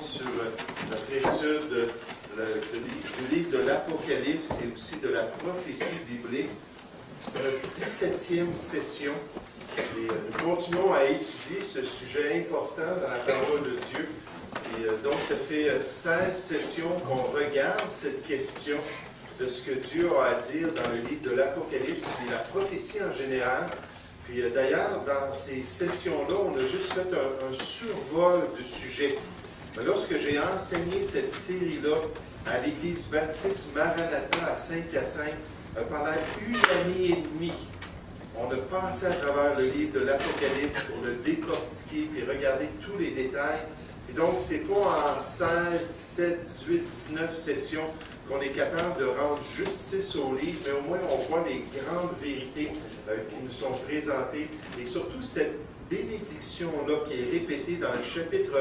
sur notre étude du livre de l'Apocalypse et aussi de la prophétie biblique, 17e session. Et nous continuons à étudier ce sujet important dans la parole de Dieu. Et donc, ça fait 16 sessions qu'on regarde cette question de ce que Dieu a à dire dans le livre de l'Apocalypse et la prophétie en général. Puis d'ailleurs, dans ces sessions-là, on a juste fait un survol du sujet. Mais lorsque j'ai enseigné cette série-là à l'Église baptiste Maranatha à Saint-Hyacinthe, pendant une année et demie, on a passé à travers le livre de l'Apocalypse pour le décortiquer et regarder tous les détails. Et donc, ce n'est pas en 16, 17, 18, 19 sessions qu'on est capable de rendre justice au livre, mais au moins on voit les grandes vérités qui nous sont présentées. Et surtout cette bénédiction-là qui est répétée dans le chapitre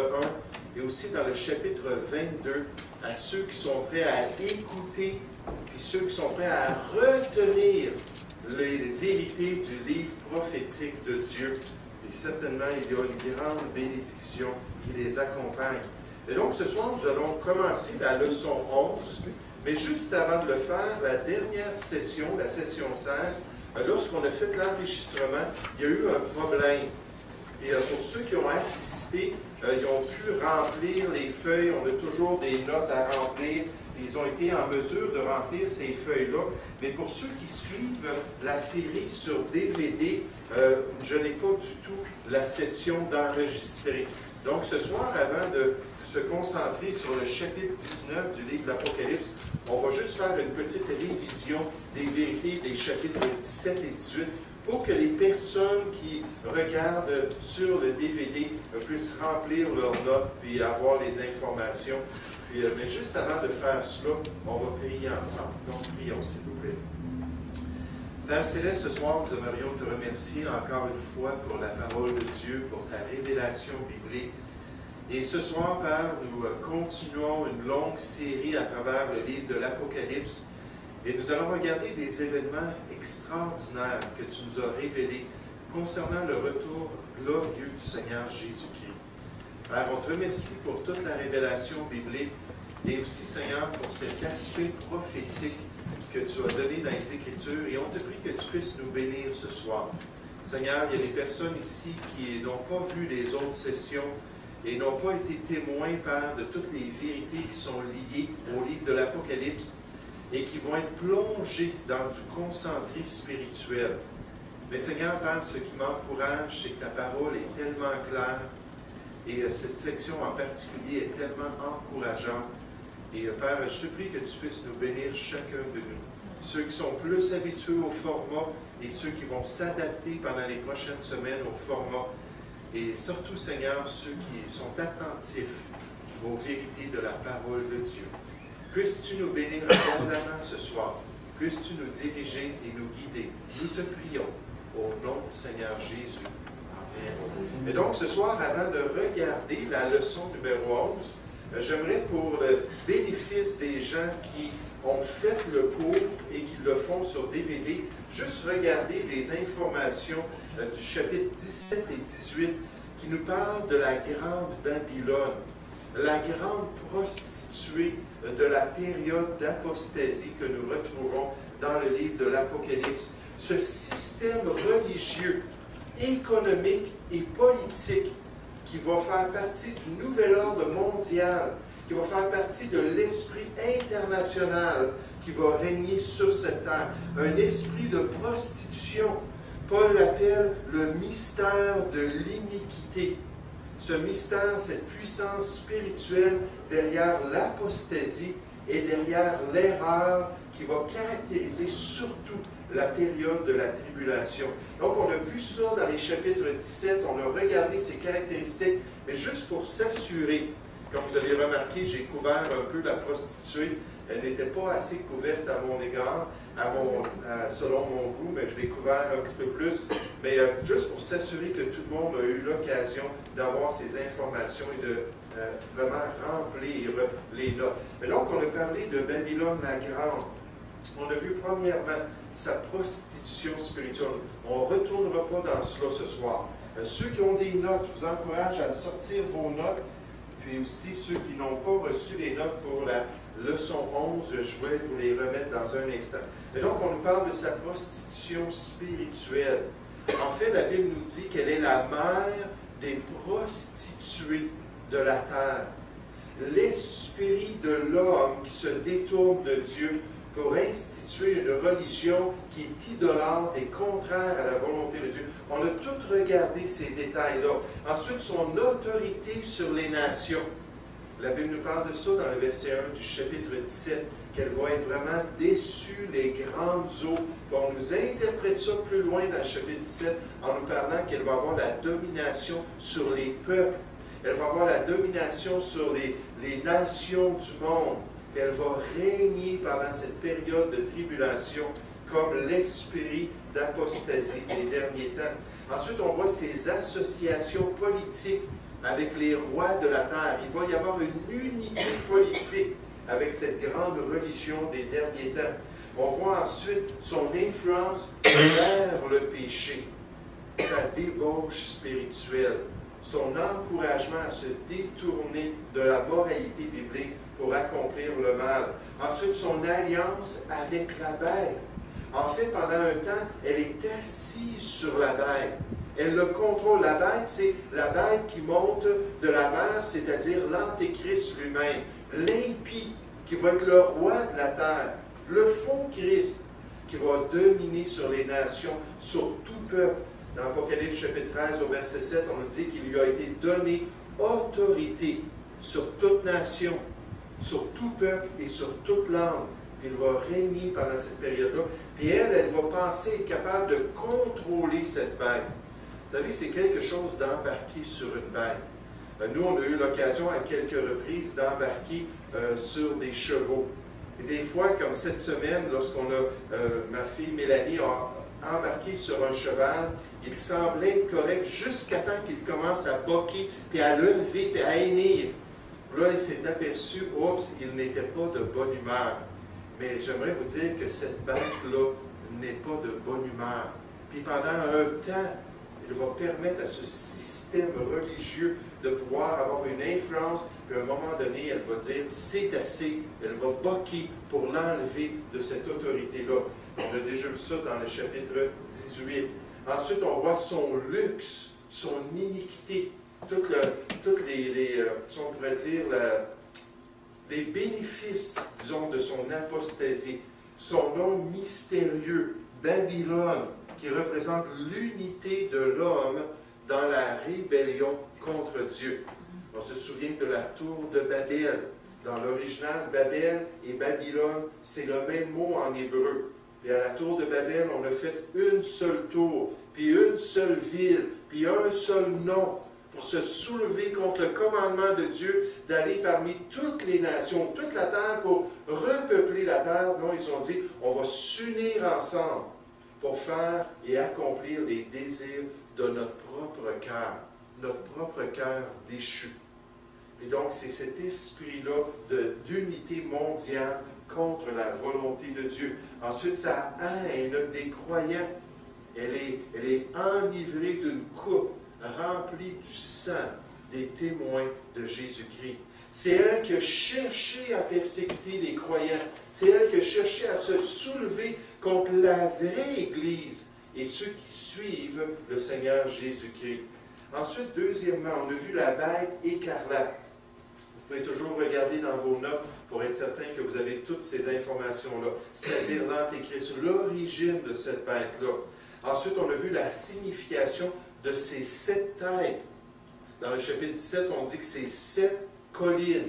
1 et aussi dans le chapitre 22 à ceux qui sont prêts à écouter puis ceux qui sont prêts à retenir les vérités du livre prophétique de Dieu. Et certainement, il y a une grande bénédiction qui les accompagne. Et donc, ce soir, nous allons commencer la leçon 11, mais juste avant de le faire, la dernière session, la session 16, lorsqu'on a fait l'enregistrement, il y a eu un problème. Et pour ceux qui ont assisté, ils ont pu remplir les feuilles, on a toujours des notes à remplir. Ils ont été en mesure de remplir ces feuilles-là. Mais pour ceux qui suivent la série sur DVD, je n'ai pas du tout la session d'enregistrer. Donc ce soir, avant de se concentrer sur le chapitre 19 du livre de l'Apocalypse, on va juste faire une petite révision des vérités des chapitres 17 et 18 pour que les personnes qui regardent sur le DVD puissent remplir leurs notes et avoir les informations. Puis, mais juste avant de faire cela, on va prier ensemble. Donc, prions, s'il vous plaît. Père Céleste, ce soir, nous aimerions te remercier encore une fois pour la parole de Dieu, pour ta révélation biblique. Et ce soir, Père, nous continuons une longue série à travers le livre de l'Apocalypse. Et nous allons regarder des événements extraordinaires que tu nous as révélés concernant le retour glorieux du Seigneur Jésus-Christ. Père, on te remercie pour toute la révélation biblique et aussi, Seigneur, pour cet aspect prophétique que tu as donné dans les Écritures. Et on te prie que tu puisses nous bénir ce soir. Seigneur, il y a des personnes ici qui n'ont pas vu les autres sessions et n'ont pas été témoins, Père, de toutes les vérités qui sont liées au livre de l'Apocalypse et qui vont être plongées dans du concentré spirituel. Mais Seigneur, Père, ce qui m'encourage, c'est que ta parole est tellement claire. Et cette section en particulier est tellement encourageante. Et Père, je te prie que tu puisses nous bénir chacun de nous. Ceux qui sont plus habitués au format et ceux qui vont s'adapter pendant les prochaines semaines au format. Et surtout, Seigneur, ceux qui sont attentifs aux vérités de la parole de Dieu. Puisses-tu nous bénir abondamment ce soir. Puisses-tu nous diriger et nous guider. Nous te prions au nom du Seigneur Jésus. Et donc, ce soir, avant de regarder la leçon numéro 11, j'aimerais, pour le bénéfice des gens qui ont fait le cours et qui le font sur DVD, juste regarder les informations du chapitre 17 et 18 qui nous parlent de la grande Babylone, la grande prostituée de la période d'apostasie que nous retrouvons dans le livre de l'Apocalypse. Ce système religieux économique et politique qui va faire partie du nouvel ordre mondial, qui va faire partie de l'esprit international qui va régner sur cette terre. Un esprit de prostitution. Paul l'appelle le mystère de l'iniquité. Ce mystère, cette puissance spirituelle derrière l'apostasie et derrière l'erreur qui va caractériser surtout la période de la tribulation. Donc, on a vu ça dans les chapitres 17, on a regardé ces caractéristiques, mais juste pour s'assurer, comme vous avez remarqué, j'ai couvert un peu la prostituée. Elle n'était pas assez couverte à mon égard, selon mon goût, mais je l'ai couvert un petit peu plus. Mais juste pour s'assurer que tout le monde a eu l'occasion d'avoir ces informations et de vraiment remplir les notes. Mais donc, on a parlé de Babylone la Grande. On a vu premièrement sa prostitution spirituelle. On ne retournera pas dans cela ce soir. Ceux qui ont des notes, je vous encourage à sortir vos notes. puis aussi ceux qui n'ont pas reçu les notes pour la leçon 11, je vais vous les remettre dans un instant. Et donc, on nous parle de sa prostitution spirituelle. En fait, la Bible nous dit qu'elle est la mère des prostituées de la terre. L'esprit de l'homme qui se détourne de Dieu pour instituer une religion qui est idolâtre et contraire à la volonté de Dieu. On a tout regardé ces détails-là. Ensuite, son autorité sur les nations. La Bible nous parle de ça dans le verset 1 du chapitre 17, qu'elle va être vraiment déçue les grandes eaux. On nous interprète ça plus loin dans le chapitre 17 en nous parlant qu'elle va avoir la domination sur les peuples. Elle va avoir la domination sur les nations du monde. Elle va régner pendant cette période de tribulation comme l'esprit d'apostasie des derniers temps. Ensuite, on voit ces associations politiques avec les rois de la terre. Il va y avoir une unité politique avec cette grande religion des derniers temps. On voit ensuite son influence vers le péché, sa débauche spirituelle, son encouragement à se détourner de la moralité biblique pour accomplir le mal. Ensuite, son alliance avec la bête. En fait, pendant un temps, elle est assise sur la bête. Elle le contrôle. La bête, c'est la bête qui monte de la mer, c'est-à-dire l'Antéchrist lui-même. L'impie, qui va être le roi de la terre. Le faux Christ, qui va dominer sur les nations, sur tout peuple. Dans Apocalypse chapitre 13, au verset 7, on nous dit qu'il lui a été donné autorité sur toute nation, sur tout peuple et sur toute langue. Il va régner pendant cette période-là. Puis elle va penser être capable de contrôler cette bête. Vous savez, c'est quelque chose d'embarquer sur une bête. Nous, on a eu l'occasion à quelques reprises d'embarquer sur des chevaux. Et des fois, comme cette semaine, lorsqu'on a, ma fille Mélanie a embarqué sur un cheval, il semblait correct jusqu'à temps qu'il commence à boquer, puis à lever, puis à hennir. Là, il s'est aperçu, oups, il n'était pas de bonne humeur. Mais j'aimerais vous dire que cette bête-là n'est pas de bonne humeur. Puis pendant un temps, il va permettre à ce système religieux de pouvoir avoir une influence, puis à un moment donné, elle va dire « c'est assez », elle va boquer pour l'enlever de cette autorité-là. On a déjà vu ça dans le chapitre 18. Ensuite, on voit son luxe, son iniquité, toutes les si on pourrait dire, les bénéfices, disons, de son apostasie, son nom mystérieux, Babylone, qui représente l'unité de l'homme dans la rébellion contre Dieu. On se souvient de la tour de Babel. Dans l'original, Babel et Babylone, c'est le même mot en hébreu. Et à la tour de Babel, on a fait une seule tour, puis une seule ville, puis un seul nom, pour se soulever contre le commandement de Dieu d'aller parmi toutes les nations, toute la terre, pour repeupler la terre. Non, ils ont dit, on va s'unir ensemble pour faire et accomplir les désirs de notre propre cœur déchu. Et donc, c'est cet esprit-là d'unité mondiale contre la volonté de Dieu. Ensuite, sa haine des croyants, elle est enivrée d'une coupe remplie du sang des témoins de Jésus-Christ. C'est elle qui a cherché à persécuter les croyants. C'est elle qui a cherché à se soulever contre la vraie Église et ceux qui suivent le Seigneur Jésus-Christ. Ensuite, deuxièmement, on a vu la bête écarlate. Vous pouvez toujours regarder dans vos notes pour être certain que vous avez toutes ces informations-là, c'est-à-dire l'Antéchrist, l'origine de cette bête-là. Ensuite, on a vu la signification de ces 7 têtes. Dans le chapitre 17, on dit que c'est 7 collines.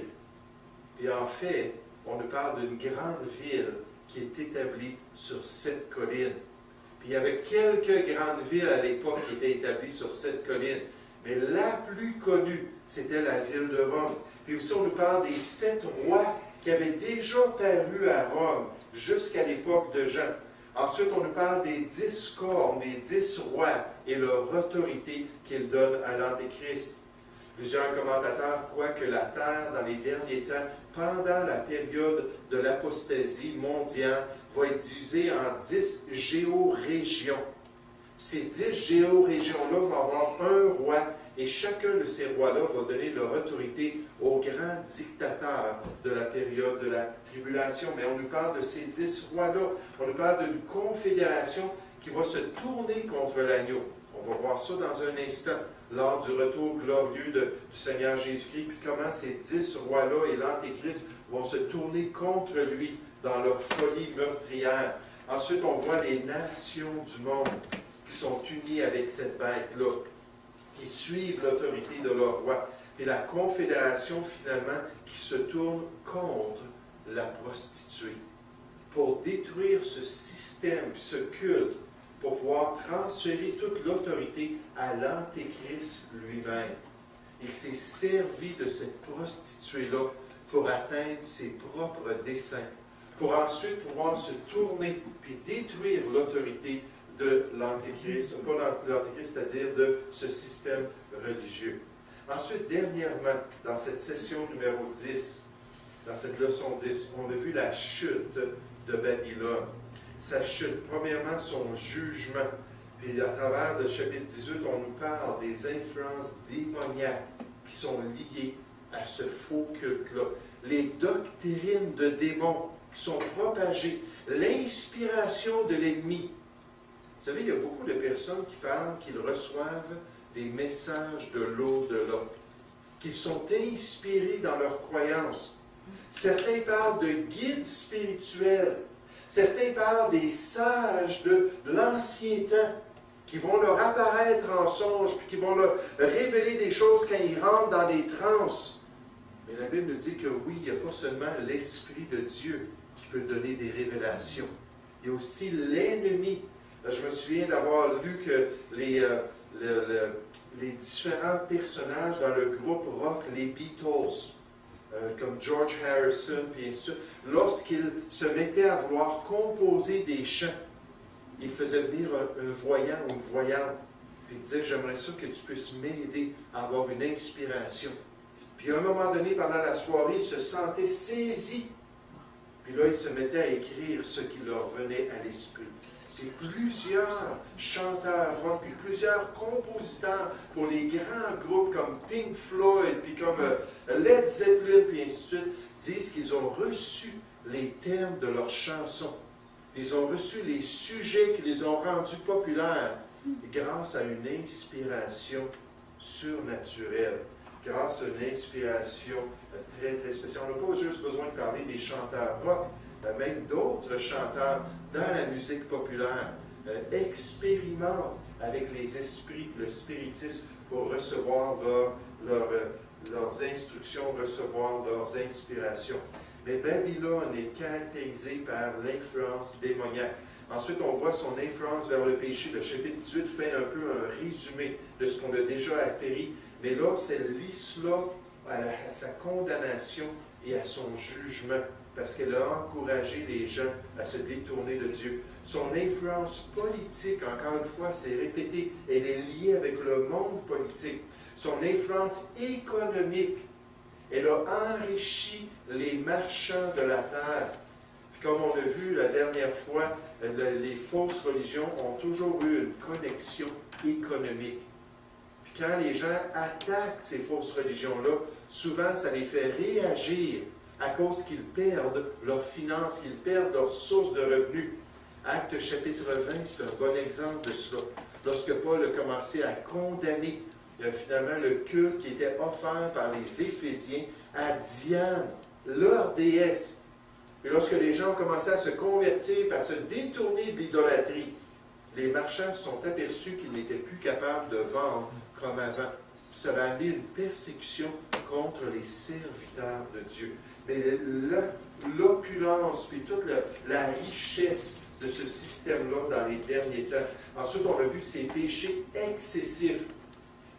Et en fait, on nous parle d'une grande ville qui est établie sur 7 collines. Puis il y avait quelques grandes villes à l'époque qui étaient établies sur 7 collines. Mais la plus connue, c'était la ville de Rome. Puis aussi, on nous parle des 7 rois qui avaient déjà paru à Rome jusqu'à l'époque de Jean. Ensuite, on nous parle des 10 cornes, des 10 rois et leur autorité qu'ils donnent à l'Antéchrist. Plusieurs commentateurs croient que la terre, dans les derniers temps, pendant la période de l'apostasie mondiale, va être divisée en 10 géorégions. Ces 10 géorégions-là vont avoir un roi Et chacun de ces rois-là va donner leur autorité aux grands dictateurs de la période de la tribulation. Mais on nous parle de ces 10 rois-là. On nous parle d'une confédération qui va se tourner contre l'agneau. On va voir ça dans un instant, lors du retour glorieux du Seigneur Jésus-Christ, puis comment ces 10 rois-là et l'Antéchrist vont se tourner contre lui dans leur folie meurtrière. Ensuite, on voit les nations du monde qui sont unies avec cette bête-là, qui suivent l'autorité de leur roi. Et la confédération, finalement, qui se tourne contre la prostituée pour détruire ce système, ce culte, pour pouvoir transférer toute l'autorité à l'Antéchrist lui-même. Il s'est servi de cette prostituée-là pour atteindre ses propres desseins, pour ensuite pouvoir se tourner puis détruire l'autorité de l'Antéchrist, pas l'Antéchrist, c'est-à-dire de ce système religieux. Ensuite, dernièrement, dans cette session numéro 10, dans cette leçon 10, on a vu la chute de Babylone. Sa chute, premièrement, son jugement. Puis à travers le chapitre 18, on nous parle des influences démoniaques qui sont liées à ce faux culte-là. Les doctrines de démons qui sont propagées, l'inspiration de l'ennemi. Vous savez, il y a beaucoup de personnes qui parlent qu'ils reçoivent des messages de l'au-delà, qu'ils sont inspirés dans leurs croyances. Certains parlent de guides spirituels. Certains parlent des sages de l'ancien temps qui vont leur apparaître en songe, puis qui vont leur révéler des choses quand ils rentrent dans des transes. Mais la Bible nous dit que oui, il n'y a pas seulement l'Esprit de Dieu qui peut donner des révélations. Il y a aussi l'ennemi. Je me souviens d'avoir lu que les différents personnages dans le groupe rock, les Beatles, comme George Harrison, puis ainsi de suite, lorsqu'ils se mettaient à vouloir composer des chants, ils faisaient venir un voyant ou une voyante, puis ils disaient, j'aimerais ça que tu puisses m'aider à avoir une inspiration. Puis à un moment donné, pendant la soirée, ils se sentaient saisis. Puis là, ils se mettaient à écrire ce qui leur venait à l'esprit. Puis plusieurs chanteurs rock, puis plusieurs compositeurs pour les grands groupes comme Pink Floyd, puis comme Led Zeppelin, puis ainsi de suite, disent qu'ils ont reçu les thèmes de leurs chansons. Ils ont reçu les sujets qui les ont rendus populaires grâce à une inspiration surnaturelle, grâce à une inspiration très, très spéciale. On n'a pas juste besoin de parler des chanteurs rock, même d'autres chanteurs dans la musique populaire expérimentent avec les esprits, le spiritisme, pour recevoir leurs instructions, recevoir leurs inspirations. Mais Babylone est caractérisée par l'influence démoniaque. Ensuite, on voit son influence vers le péché. Le chapitre 18 fait un peu un résumé de ce qu'on a déjà appris. Mais là, c'est lit cela à sa condamnation et à son jugement, parce qu'elle a encouragé les gens à se détourner de Dieu. Son influence politique, encore une fois, c'est répété, elle est liée avec le monde politique. Son influence économique, elle a enrichi les marchands de la terre. Puis comme on a vu la dernière fois, les fausses religions ont toujours eu une connexion économique. Puis quand les gens attaquent ces fausses religions-là, souvent ça les fait réagir à cause qu'ils perdent leurs finances, qu'ils perdent leurs sources de revenus. Acte chapitre 20, c'est un bon exemple de cela. Lorsque Paul a commencé à condamner finalement le culte qui était offert par les Éphésiens à Diane, leur déesse. Et lorsque les gens ont commencé à se convertir, à se détourner de l'idolâtrie, les marchands se sont aperçus qu'ils n'étaient plus capables de vendre comme avant. Ça a amené une persécution contre les serviteurs de Dieu. Mais l'opulence, puis toute la richesse de ce système-là dans les derniers temps. Ensuite, on a vu ces péchés excessifs.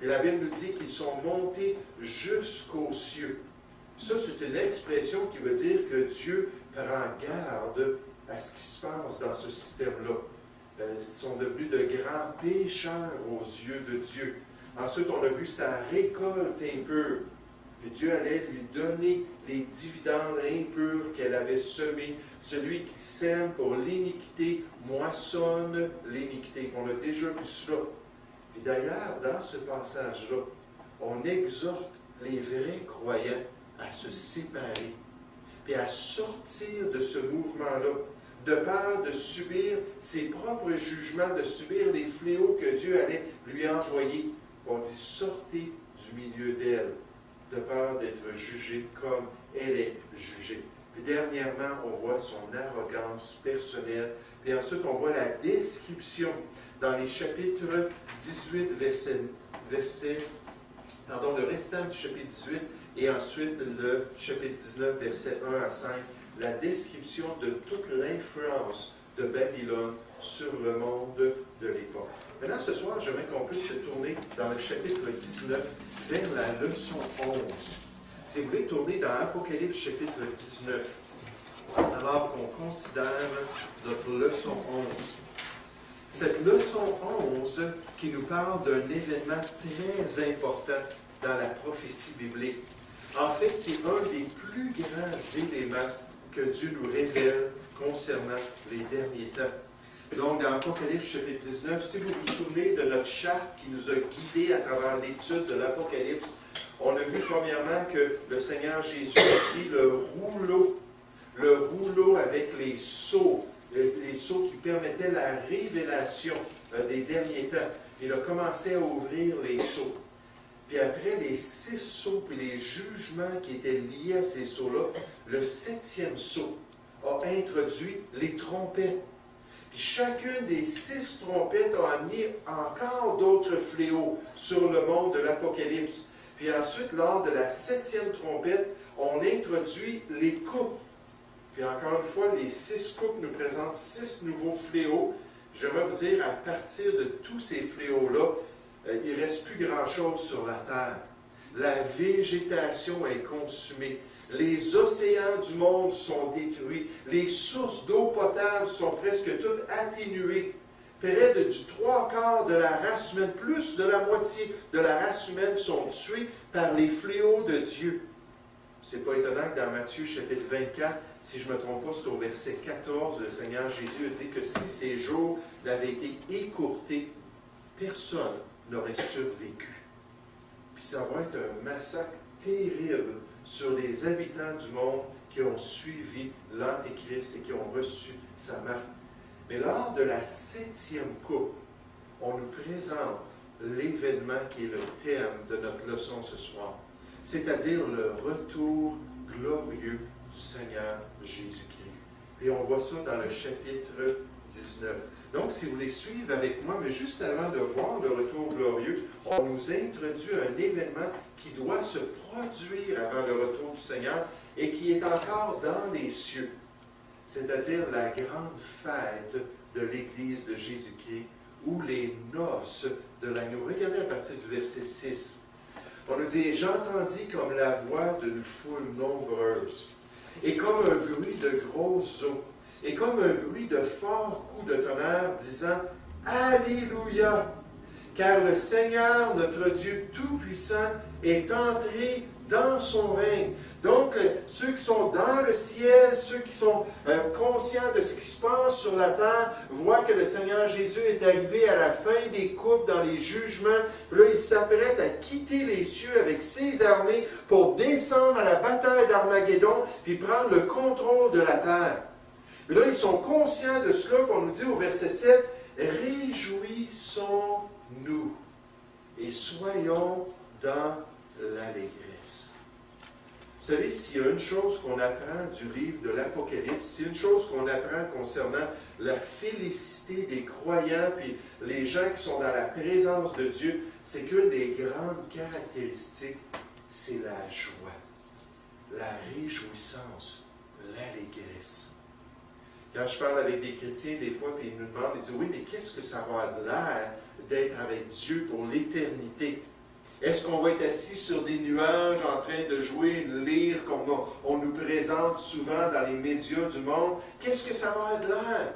Et la Bible nous dit qu'ils sont montés jusqu'aux cieux. Ça, c'est une expression qui veut dire que Dieu prend garde à ce qui se passe dans ce système-là. Ils sont devenus de grands pécheurs aux yeux de Dieu. Ensuite, on a vu sa récolte impure. Et Dieu allait lui donner les dividendes impurs qu'elle avait semés. Celui qui sème pour l'iniquité moissonne l'iniquité. On a déjà vu cela. Et d'ailleurs, dans ce passage-là, on exhorte les vrais croyants à se séparer, puis à sortir de ce mouvement-là, de peur de subir ses propres jugements, de subir les fléaux que Dieu allait lui envoyer. On dit, sortez du milieu d'elle, de peur d'être jugé comme elle est jugée. Puis dernièrement, on voit son arrogance personnelle. Puis ensuite, on voit la description dans les chapitres 18, le restant du chapitre 18, et ensuite le chapitre 19, versets 1 à 5, la description de toute l'influence de Babylone sur le monde de l'époque. Maintenant, ce soir, j'aimerais qu'on puisse se tourner dans le chapitre 19 vers la leçon 11. Si vous voulez tourner dans Apocalypse chapitre 19, alors qu'on considère notre leçon 11. Cette leçon 11 qui nous parle d'un événement très important dans la prophétie biblique. En fait, c'est un des plus grands éléments que Dieu nous révèle concernant les derniers temps. Donc, dans Apocalypse chapitre 19, si vous vous souvenez de notre charte qui nous a guidés à travers l'étude de l'Apocalypse, on a vu premièrement que le Seigneur Jésus a pris le rouleau avec les sceaux qui permettaient la révélation des derniers temps. Il a commencé à ouvrir les sceaux. Puis après les 6 sceaux, puis les jugements qui étaient liés à ces sceaux-là, le 7e sceau a introduit les trompettes. Puis chacune des 6 trompettes a amené encore d'autres fléaux sur le monde de l'Apocalypse. Puis ensuite, lors de la 7e trompette, on introduit les coupes. Puis encore une fois, les 6 coupes nous présentent 6 nouveaux fléaux. J'aimerais vous dire, à partir de tous ces fléaux-là, il ne reste plus grand-chose sur la terre. La végétation est consumée. Les océans du monde sont détruits. Les sources d'eau potable sont presque toutes atténuées. Près du 3/4 de la race humaine, plus de la moitié de la race humaine sont tués par les fléaux de Dieu. C'est pas étonnant que dans Matthieu chapitre 24, si je ne me trompe pas, c'est au verset 14, le Seigneur Jésus a dit que si ces jours n'avaient été écourtés, personne n'aurait survécu. Puis ça va être un massacre terrible sur les habitants du monde qui ont suivi l'Antéchrist et qui ont reçu sa marque. Mais lors de la 7e coupe, on nous présente l'événement qui est le thème de notre leçon ce soir, c'est-à-dire le retour glorieux du Seigneur Jésus-Christ. Et on voit ça dans le chapitre 19. Donc, si vous voulez suivre avec moi, mais juste avant de voir le retour glorieux, on nous introduit un événement qui doit se produire avant le retour du Seigneur et qui est encore dans les cieux, c'est-à-dire la grande fête de l'Église de Jésus-Christ ou les noces de l'agneau. Regardez à partir du verset 6. On nous dit « J'entendis comme la voix d'une foule nombreuse, et comme un bruit de grosses eaux, et comme un bruit de forts coups de tonnerre, disant « Alléluia! Car le Seigneur, notre Dieu Tout-Puissant, est entré dans son règne. » Donc, ceux qui sont dans le ciel, ceux qui sont conscients de ce qui se passe sur la terre, voient que le Seigneur Jésus est arrivé à la fin des coupes dans les jugements. Là, il s'apprête à quitter les cieux avec ses armées pour descendre à la bataille d'Armageddon puis prendre le contrôle de la terre. Mais là, ils sont conscients de cela, qu'on nous dit au verset 7, « Réjouissons-nous et soyons dans l'allégresse. » Vous savez, s'il y a une chose qu'on apprend du livre de l'Apocalypse, s'il y a une chose qu'on apprend concernant la félicité des croyants puis les gens qui sont dans la présence de Dieu, c'est qu'une des grandes caractéristiques, c'est la joie, la réjouissance, l'allégresse. Quand je parle avec des chrétiens, des fois, puis ils nous demandent, ils disent, oui, mais qu'est-ce que ça va avoir l'air d'être avec Dieu pour l'éternité? Est-ce qu'on va être assis sur des nuages en train de jouer une lyre comme on nous présente souvent dans les médias du monde? Qu'est-ce que ça va avoir l'air?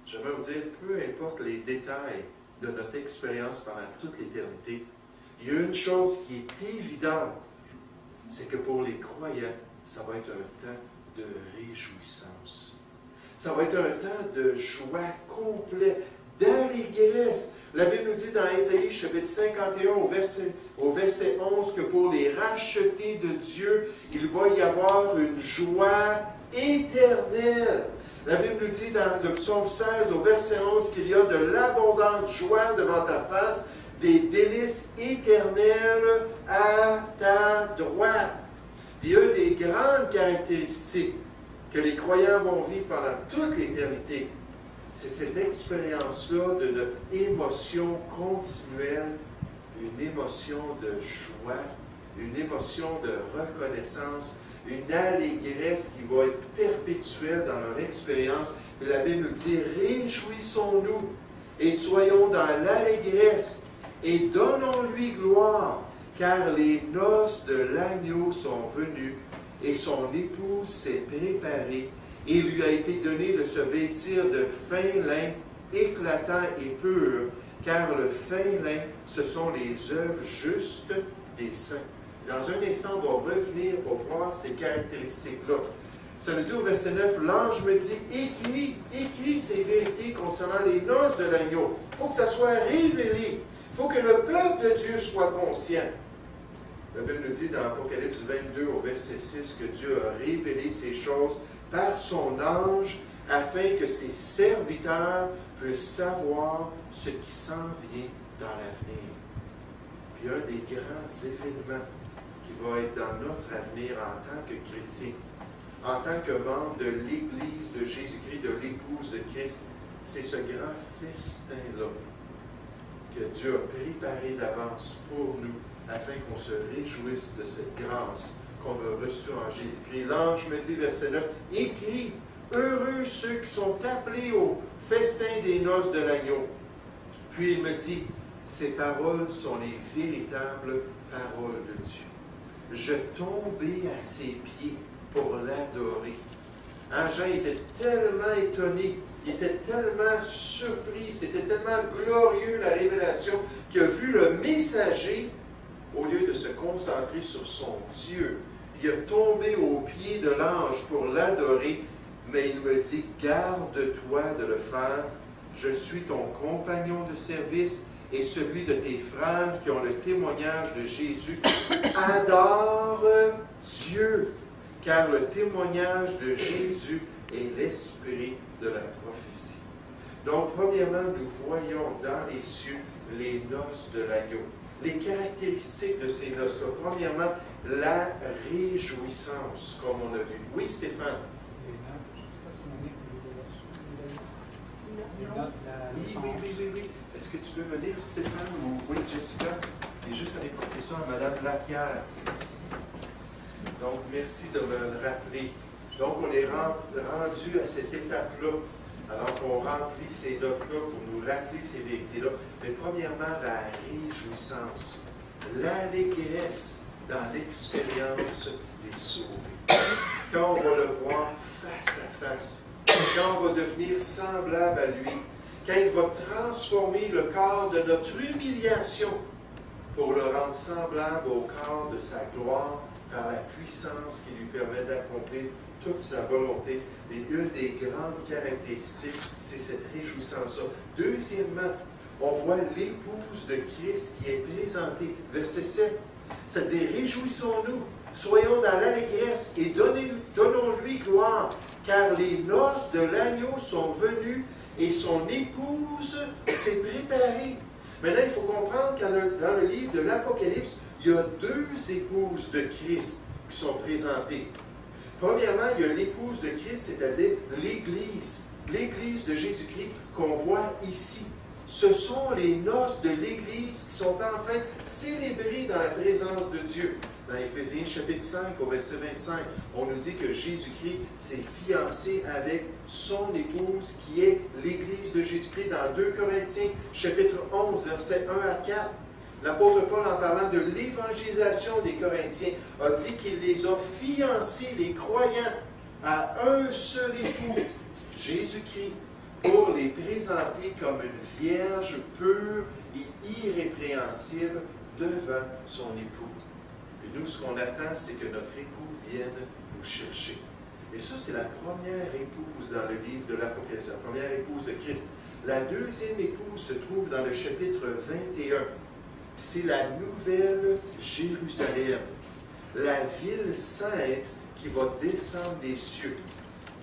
J'aimerais vous dire, peu importe les détails de notre expérience pendant toute l'éternité, il y a une chose qui est évidente, c'est que pour les croyants, ça va être un temps de réjouissance. Ça va être un temps de joie complète, d'allégresse. La Bible nous dit dans Ésaïe chapitre 51 au verset 11 que pour les rachetés de Dieu, il va y avoir une joie éternelle. La Bible nous dit dans le psaume 16 au verset 11 qu'il y a de l'abondante joie devant ta face, des délices éternelles à ta droite. Il y a une des grandes caractéristiques que les croyants vont vivre pendant toute l'éternité. C'est cette expérience-là de notre émotion continuelle, une émotion de joie, une émotion de reconnaissance, une allégresse qui va être perpétuelle dans leur expérience. Et la Bible nous dit, réjouissons-nous et soyons dans l'allégresse et donnons-lui gloire, car les noces de l'agneau sont venues et son épouse s'est préparée. Et il lui a été donné de se vêtir de fin lin, éclatant et pur, car le fin lin, ce sont les œuvres justes des saints. Dans un instant, on va revenir pour voir ces caractéristiques-là. Ça nous dit au verset 9, l'ange me dit, écris ces vérités concernant les noces de l'agneau. Il faut que ça soit révélé. Il faut que le peuple de Dieu soit conscient. La Bible nous dit dans Apocalypse 22 au verset 6 que Dieu a révélé ces choses par son ange afin que ses serviteurs puissent savoir ce qui s'en vient dans l'avenir. Puis un des grands événements qui va être dans notre avenir en tant que chrétien, en tant que membre de l'Église de Jésus-Christ, de l'épouse de Christ, c'est ce grand festin-là que Dieu a préparé d'avance pour nous, afin qu'on se réjouisse de cette grâce qu'on a reçue en Jésus-Christ. L'ange me dit, verset 9, « Écris, heureux ceux qui sont appelés au festin des noces de l'agneau. » Puis il me dit, « Ces paroles sont les véritables paroles de Dieu. » Je tombais à ses pieds pour l'adorer. Jean était tellement étonné, il était tellement surpris, c'était tellement glorieux la révélation qu'il a vu le messager, au lieu de se concentrer sur son Dieu, il a tombé aux pieds de l'ange pour l'adorer, mais il me dit, garde-toi de le faire, je suis ton compagnon de service et celui de tes frères qui ont le témoignage de Jésus. Adore Dieu, car le témoignage de Jésus est l'esprit de la prophétie. Donc, premièrement, nous voyons dans les cieux les noces de l'agneau. Les caractéristiques de ces noces-là. Premièrement, la réjouissance, comme on a vu. Oui, Stéphane? Oui. Est-ce que tu peux venir, Stéphane, ou oui, Jessica? Et juste aller porter ça à Mme Lapierre. Donc, merci de me le rappeler. Donc, on est rendu à cette étape-là. Alors qu'on remplit ces docs-là pour nous rappeler ces vérités-là. Mais premièrement, la réjouissance, l'allégresse dans l'expérience des sauvés. Quand on va le voir face à face, quand on va devenir semblable à lui, quand il va transformer le corps de notre humiliation pour le rendre semblable au corps de sa gloire par la puissance qui lui permet d'accomplir toute sa volonté. Et une des grandes caractéristiques, c'est cette réjouissance-là. Deuxièmement, on voit l'épouse de Christ qui est présentée. Verset 7, c'est-à-dire réjouissons-nous, soyons dans l'allégresse et donnons-lui gloire, car les noces de l'agneau sont venues et son épouse s'est préparée. Maintenant, il faut comprendre que dans le livre de l'Apocalypse, il y a deux épouses de Christ qui sont présentées. Premièrement, il y a l'épouse de Christ, c'est-à-dire l'Église, l'Église de Jésus-Christ qu'on voit ici. Ce sont les noces de l'Église qui sont enfin célébrées dans la présence de Dieu. Dans Éphésiens chapitre 5, au verset 25, on nous dit que Jésus-Christ s'est fiancé avec son épouse qui est l'Église de Jésus-Christ. Dans 2 Corinthiens chapitre 11, versets 1 à 4, l'apôtre Paul, en parlant de l'évangélisation des Corinthiens, a dit qu'il les a fiancés, les croyants, à un seul époux, Jésus-Christ, pour les présenter comme une vierge pure et irrépréhensible devant son époux. Et nous, ce qu'on attend, c'est que notre époux vienne nous chercher. Et ça, c'est la première épouse dans le livre de l'Apocalypse, la première épouse de Christ. La deuxième épouse se trouve dans le chapitre 21. C'est la nouvelle Jérusalem, la ville sainte qui va descendre des cieux.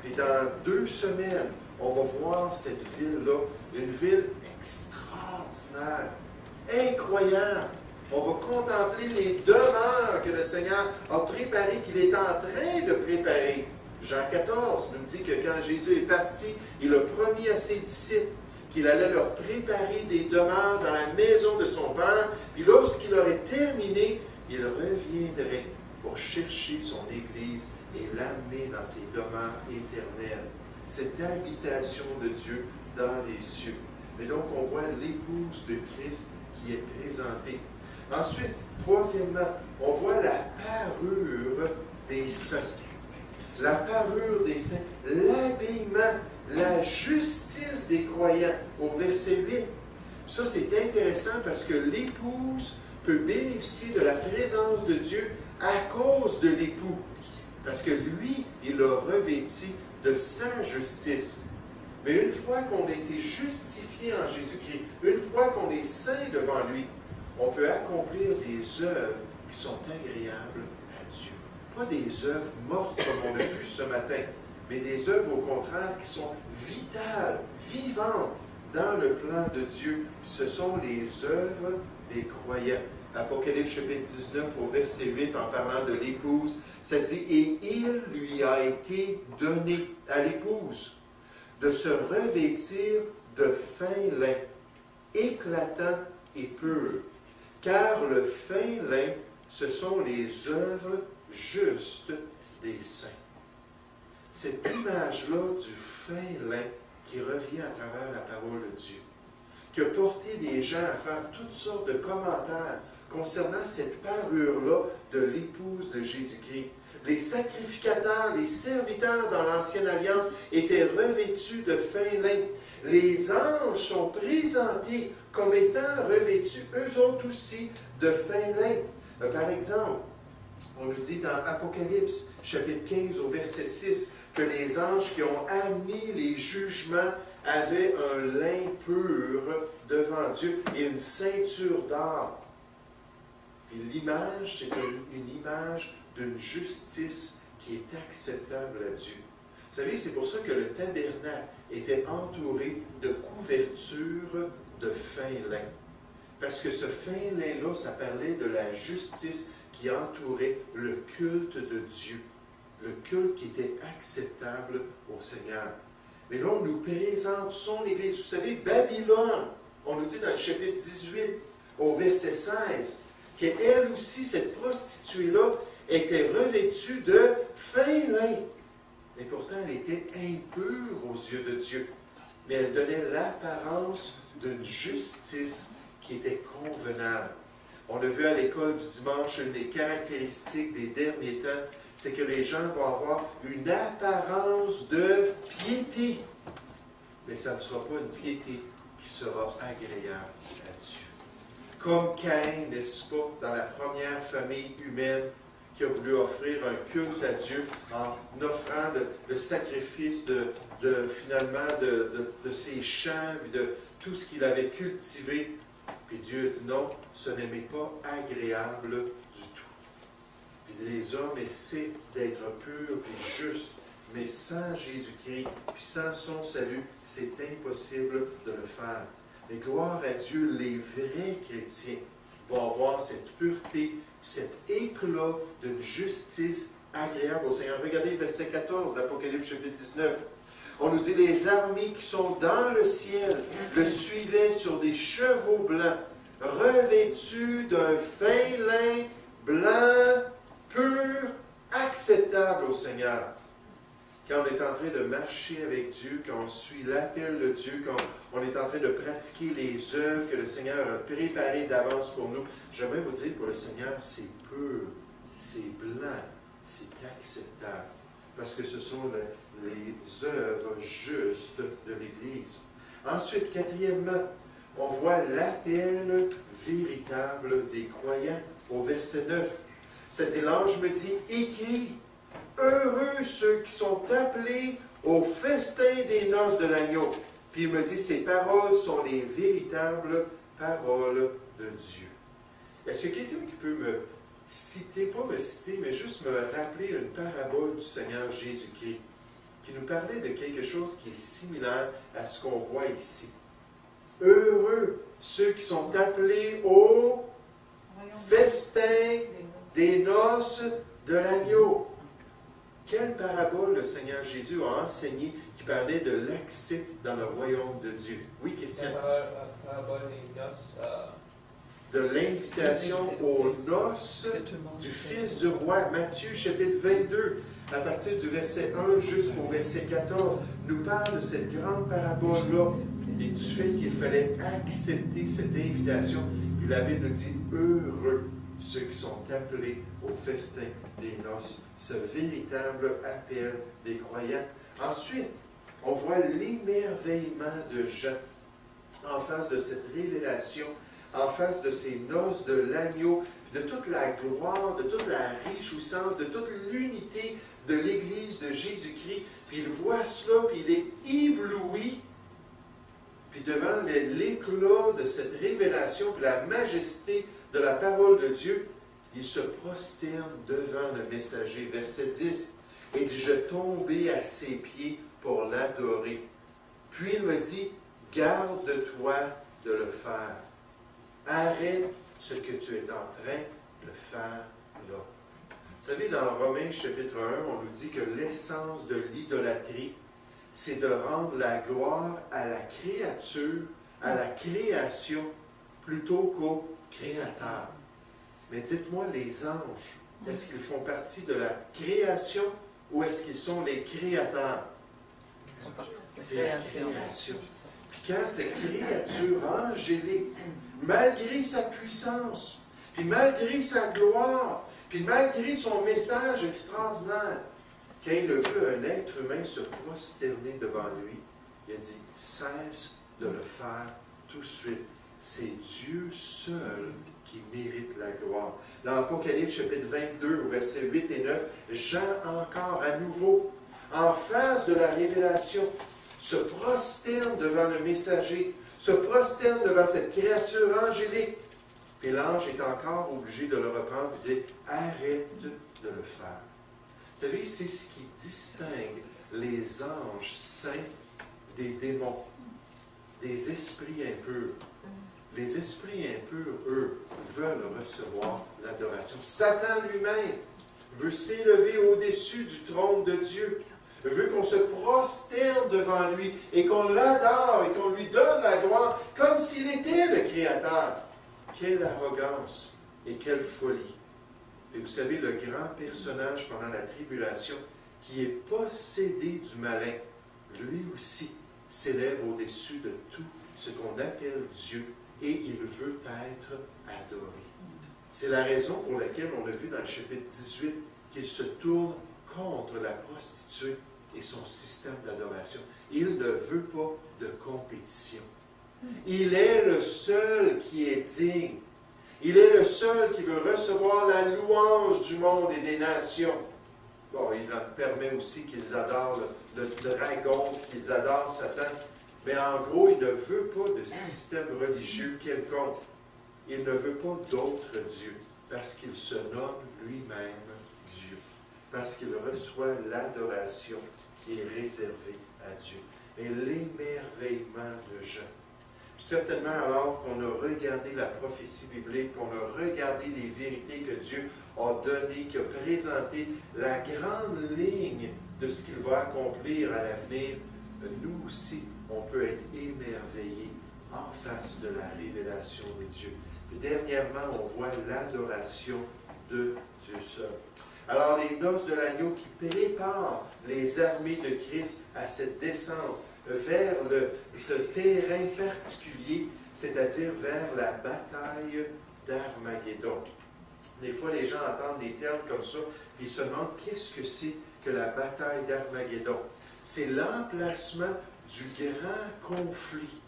Et dans 2 semaines, on va voir cette ville-là, une ville extraordinaire, incroyable. On va contempler les demeures que le Seigneur a préparées, qu'il est en train de préparer. Jean 14 nous dit que quand Jésus est parti, il a promis à ses disciples qu'il allait leur préparer des demeures dans la maison de son Père, puis lorsqu'il aurait terminé, il reviendrait pour chercher son Église et l'amener dans ses demeures éternelles. Cette habitation de Dieu dans les cieux. Et donc, on voit l'épouse de Christ qui est présentée. Ensuite, troisièmement, on voit la parure des saints. La parure des saints, l'habillement, la justice des croyants, au verset 8. Ça, c'est intéressant parce que l'épouse peut bénéficier de la présence de Dieu à cause de l'époux. Parce que lui, il l'a revêti de sa justice. Mais une fois qu'on a été justifié en Jésus-Christ, une fois qu'on est saint devant lui, on peut accomplir des œuvres qui sont agréables à Dieu. Pas des œuvres mortes comme on a vu ce matin, mais des œuvres au contraire qui sont vitales, vivantes dans le plan de Dieu. Ce sont les œuvres des croyants. Apocalypse chapitre 19 au verset 8, en parlant de l'épouse, ça dit « Et il lui a été donné à l'épouse de se revêtir de fin lin, éclatant et pur, car le fin lin, ce sont les œuvres justes des saints. » Cette image-là du fin lin qui revient à travers la parole de Dieu, qui a porté des gens à faire toutes sortes de commentaires concernant cette parure-là de l'épouse de Jésus-Christ. Les sacrificateurs, les serviteurs dans l'Ancienne Alliance étaient revêtus de fin lin. Les anges sont présentés comme étant revêtus, eux autres aussi, de fin lin. Par exemple, on nous dit dans Apocalypse, chapitre 15, au verset 6, que les anges qui ont amené les jugements avaient un lin pur devant Dieu et une ceinture d'or. Et l'image, c'est une image d'une justice qui est acceptable à Dieu. Vous savez, c'est pour ça que le tabernacle était entouré de couvertures de fin lin. Parce que ce fin lin-là, ça parlait de la justice qui entourait le culte de Dieu. Le culte qui était acceptable au Seigneur. Mais là, on nous présente son Église. Vous savez, Babylone, on nous dit dans le chapitre 18, au verset 16, qu'elle aussi, cette prostituée-là, était revêtue de fin lin. Et pourtant, elle était impure aux yeux de Dieu. Mais elle donnait l'apparence d'une justice qui était convenable. On a vu à l'école du dimanche, une des caractéristiques des derniers temps, c'est que les gens vont avoir une apparence de piété. Mais ça ne sera pas une piété qui sera agréable à Dieu. Comme Caïn, n'est-ce pas, dans la première famille humaine, qui a voulu offrir un culte à Dieu en offrant le sacrifice finalement de ses champs, de tout ce qu'il avait cultivé. Puis Dieu a dit non, ce n'est pas agréable du tout. Puis les hommes essaient d'être purs et justes, mais sans Jésus-Christ, puis sans son salut, c'est impossible de le faire. Mais gloire à Dieu, les vrais chrétiens vont avoir cette pureté, cet éclat d'une justice agréable au Seigneur. Regardez verset 14 d'Apocalypse chapitre 19. On nous dit, les armées qui sont dans le ciel le suivaient sur des chevaux blancs, revêtus d'un fin lin blanc, pur, acceptable au Seigneur. Quand on est en train de marcher avec Dieu, quand on suit l'appel de Dieu, quand on est en train de pratiquer les œuvres que le Seigneur a préparées d'avance pour nous, j'aimerais vous dire, pour le Seigneur, c'est pur, c'est blanc, c'est acceptable. Parce que ce sont les œuvres justes de l'Église. Ensuite, quatrièmement, on voit l'appel véritable des croyants au verset 9. C'est-à-dire, l'ange me dit, écris, heureux ceux qui sont appelés au festin des noces de l'agneau. Puis il me dit, ces paroles sont les véritables paroles de Dieu. Est-ce qu'il y a quelqu'un qui peut me citer, pas me citer, mais juste me rappeler une parabole du Seigneur Jésus-Christ, qui nous parlait de quelque chose qui est similaire à ce qu'on voit ici? Heureux ceux qui sont appelés au festin des noces de l'agneau. Quelle parabole le Seigneur Jésus a enseigné qui parlait de l'accès dans le royaume de Dieu? Oui, Christian. La parabole des noces. De l'invitation aux noces du Fils du roi. Matthieu chapitre 22, à partir du verset 1 jusqu'au verset 14, nous parle de cette grande parabole-là et du fait qu'il fallait accepter cette invitation. Puis la Bible nous dit, heureux ceux qui sont appelés au festin des noces, ce véritable appel des croyants. Ensuite, on voit l'émerveillement de Jean en face de cette révélation, en face de ces noces de l'agneau, de toute la gloire, de toute la réjouissance, de toute l'unité de l'Église de Jésus-Christ. Puis il voit cela, puis il est ébloui. Puis devant l'éclat de cette révélation, puis la majesté de la parole de Dieu, il se prosterne devant le messager. Verset 10, et dit, je tombai à ses pieds pour l'adorer. Puis il me dit, garde-toi de le faire. Arrête ce que tu es en train de faire là. Vous savez, dans Romains chapitre 1, on nous dit que l'essence de l'idolâtrie, c'est de rendre la gloire à la créature, à la création, plutôt qu'au créateur. Mais dites-moi, les anges, est-ce qu'ils font partie de la création ou est-ce qu'ils sont les créateurs? C'est la création. Puis quand cette créature angélique, malgré sa puissance, puis malgré sa gloire, puis malgré son message extraordinaire, quand il a vu un être humain se prosterner devant lui, il a dit, cesse de le faire tout de suite. C'est Dieu seul qui mérite la gloire. Dans l'Apocalypse chapitre 22, au verset 8 et 9, Jean encore à nouveau, en face de la révélation, se prosterne devant le messager, se prosterne devant cette créature angélique. Puis l'ange est encore obligé de le reprendre et dire, arrête de le faire. Vous savez, c'est ce qui distingue les anges saints des démons, des esprits impurs. Les esprits impurs, eux, veulent recevoir l'adoration. Satan lui-même veut s'élever au-dessus du trône de Dieu, veut qu'on se prosterne devant lui et qu'on l'adore et qu'on lui donne la gloire comme s'il était le Créateur. Quelle arrogance et quelle folie! Et vous savez, le grand personnage pendant la tribulation qui est possédé du malin, lui aussi s'élève au-dessus de tout ce qu'on appelle Dieu et il veut être adoré. C'est la raison pour laquelle on a vu dans le chapitre 18 qu'il se tourne contre la prostituée et son système d'adoration. Il ne veut pas de compétition. Il est le seul qui est digne. Il est le seul qui veut recevoir la louange du monde et des nations. Bon, il leur permet aussi qu'ils adorent le dragon, qu'ils adorent Satan. Mais en gros, il ne veut pas de système religieux quelconque. Il ne veut pas d'autre Dieu, parce qu'il se nomme lui-même Dieu. Parce qu'il reçoit l'adoration qui est réservée à Dieu. Et l'émerveillement de Jean. Certainement, alors qu'on a regardé la prophétie biblique, qu'on a regardé les vérités que Dieu a données, qui a présenté la grande ligne de ce qu'il va accomplir à l'avenir, nous aussi, on peut être émerveillés en face de la révélation de Dieu. Et dernièrement, on voit l'adoration de Dieu seul. Alors, les noces de l'agneau qui préparent les armées de Christ à cette descente vers ce terrain particulier, c'est-à-dire vers la bataille d'Armageddon. Des fois, les gens entendent des termes comme ça, et ils se demandent qu'est-ce que c'est que la bataille d'Armageddon. C'est l'emplacement du grand conflit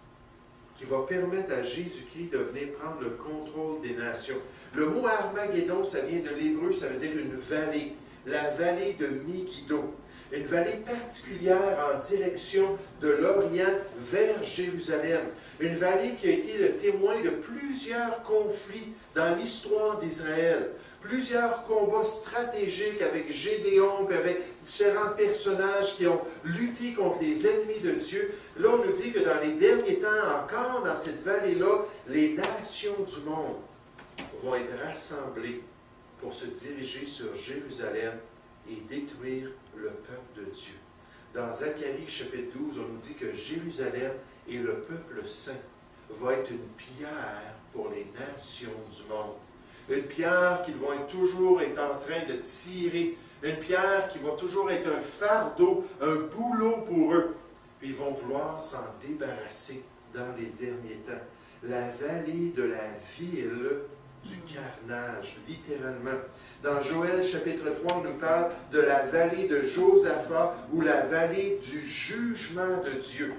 qui va permettre à Jésus-Christ de venir prendre le contrôle des nations. Le mot Armageddon, ça vient de l'hébreu, ça veut dire une vallée, la vallée de Megiddo. Une vallée particulière en direction de l'Orient vers Jérusalem. Une vallée qui a été le témoin de plusieurs conflits dans l'histoire d'Israël. Plusieurs combats stratégiques avec Gédéon, puis avec différents personnages qui ont lutté contre les ennemis de Dieu. Là, on nous dit que dans les derniers temps, encore dans cette vallée-là, les nations du monde vont être rassemblées pour se diriger sur Jérusalem et détruire le peuple de Dieu. Dans Zacharie chapitre 12, on nous dit que Jérusalem et le peuple saint va être une pierre pour les nations du monde. Une pierre qu'ils vont toujours être en train de tirer. Une pierre qui va toujours être un fardeau, un boulot pour eux. Puis ils vont vouloir s'en débarrasser dans les derniers temps. La vallée de la ville du carnage, littéralement. Dans Joël chapitre 3, on nous parle de la vallée de Josaphat ou la vallée du jugement de Dieu.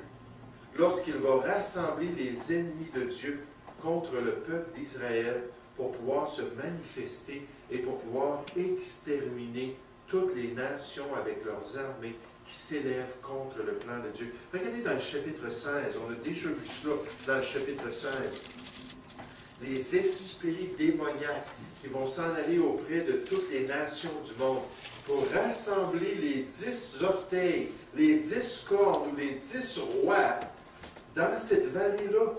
Lorsqu'il va rassembler les ennemis de Dieu contre le peuple d'Israël pour pouvoir se manifester et pour pouvoir exterminer toutes les nations avec leurs armées qui s'élèvent contre le plan de Dieu. Regardez dans le chapitre 16, on a déjà vu cela dans le chapitre 16. Les esprits démoniaques qui vont s'en aller auprès de toutes les nations du monde pour rassembler les 10 orteils, les 10 cornes ou les 10 rois dans cette vallée-là.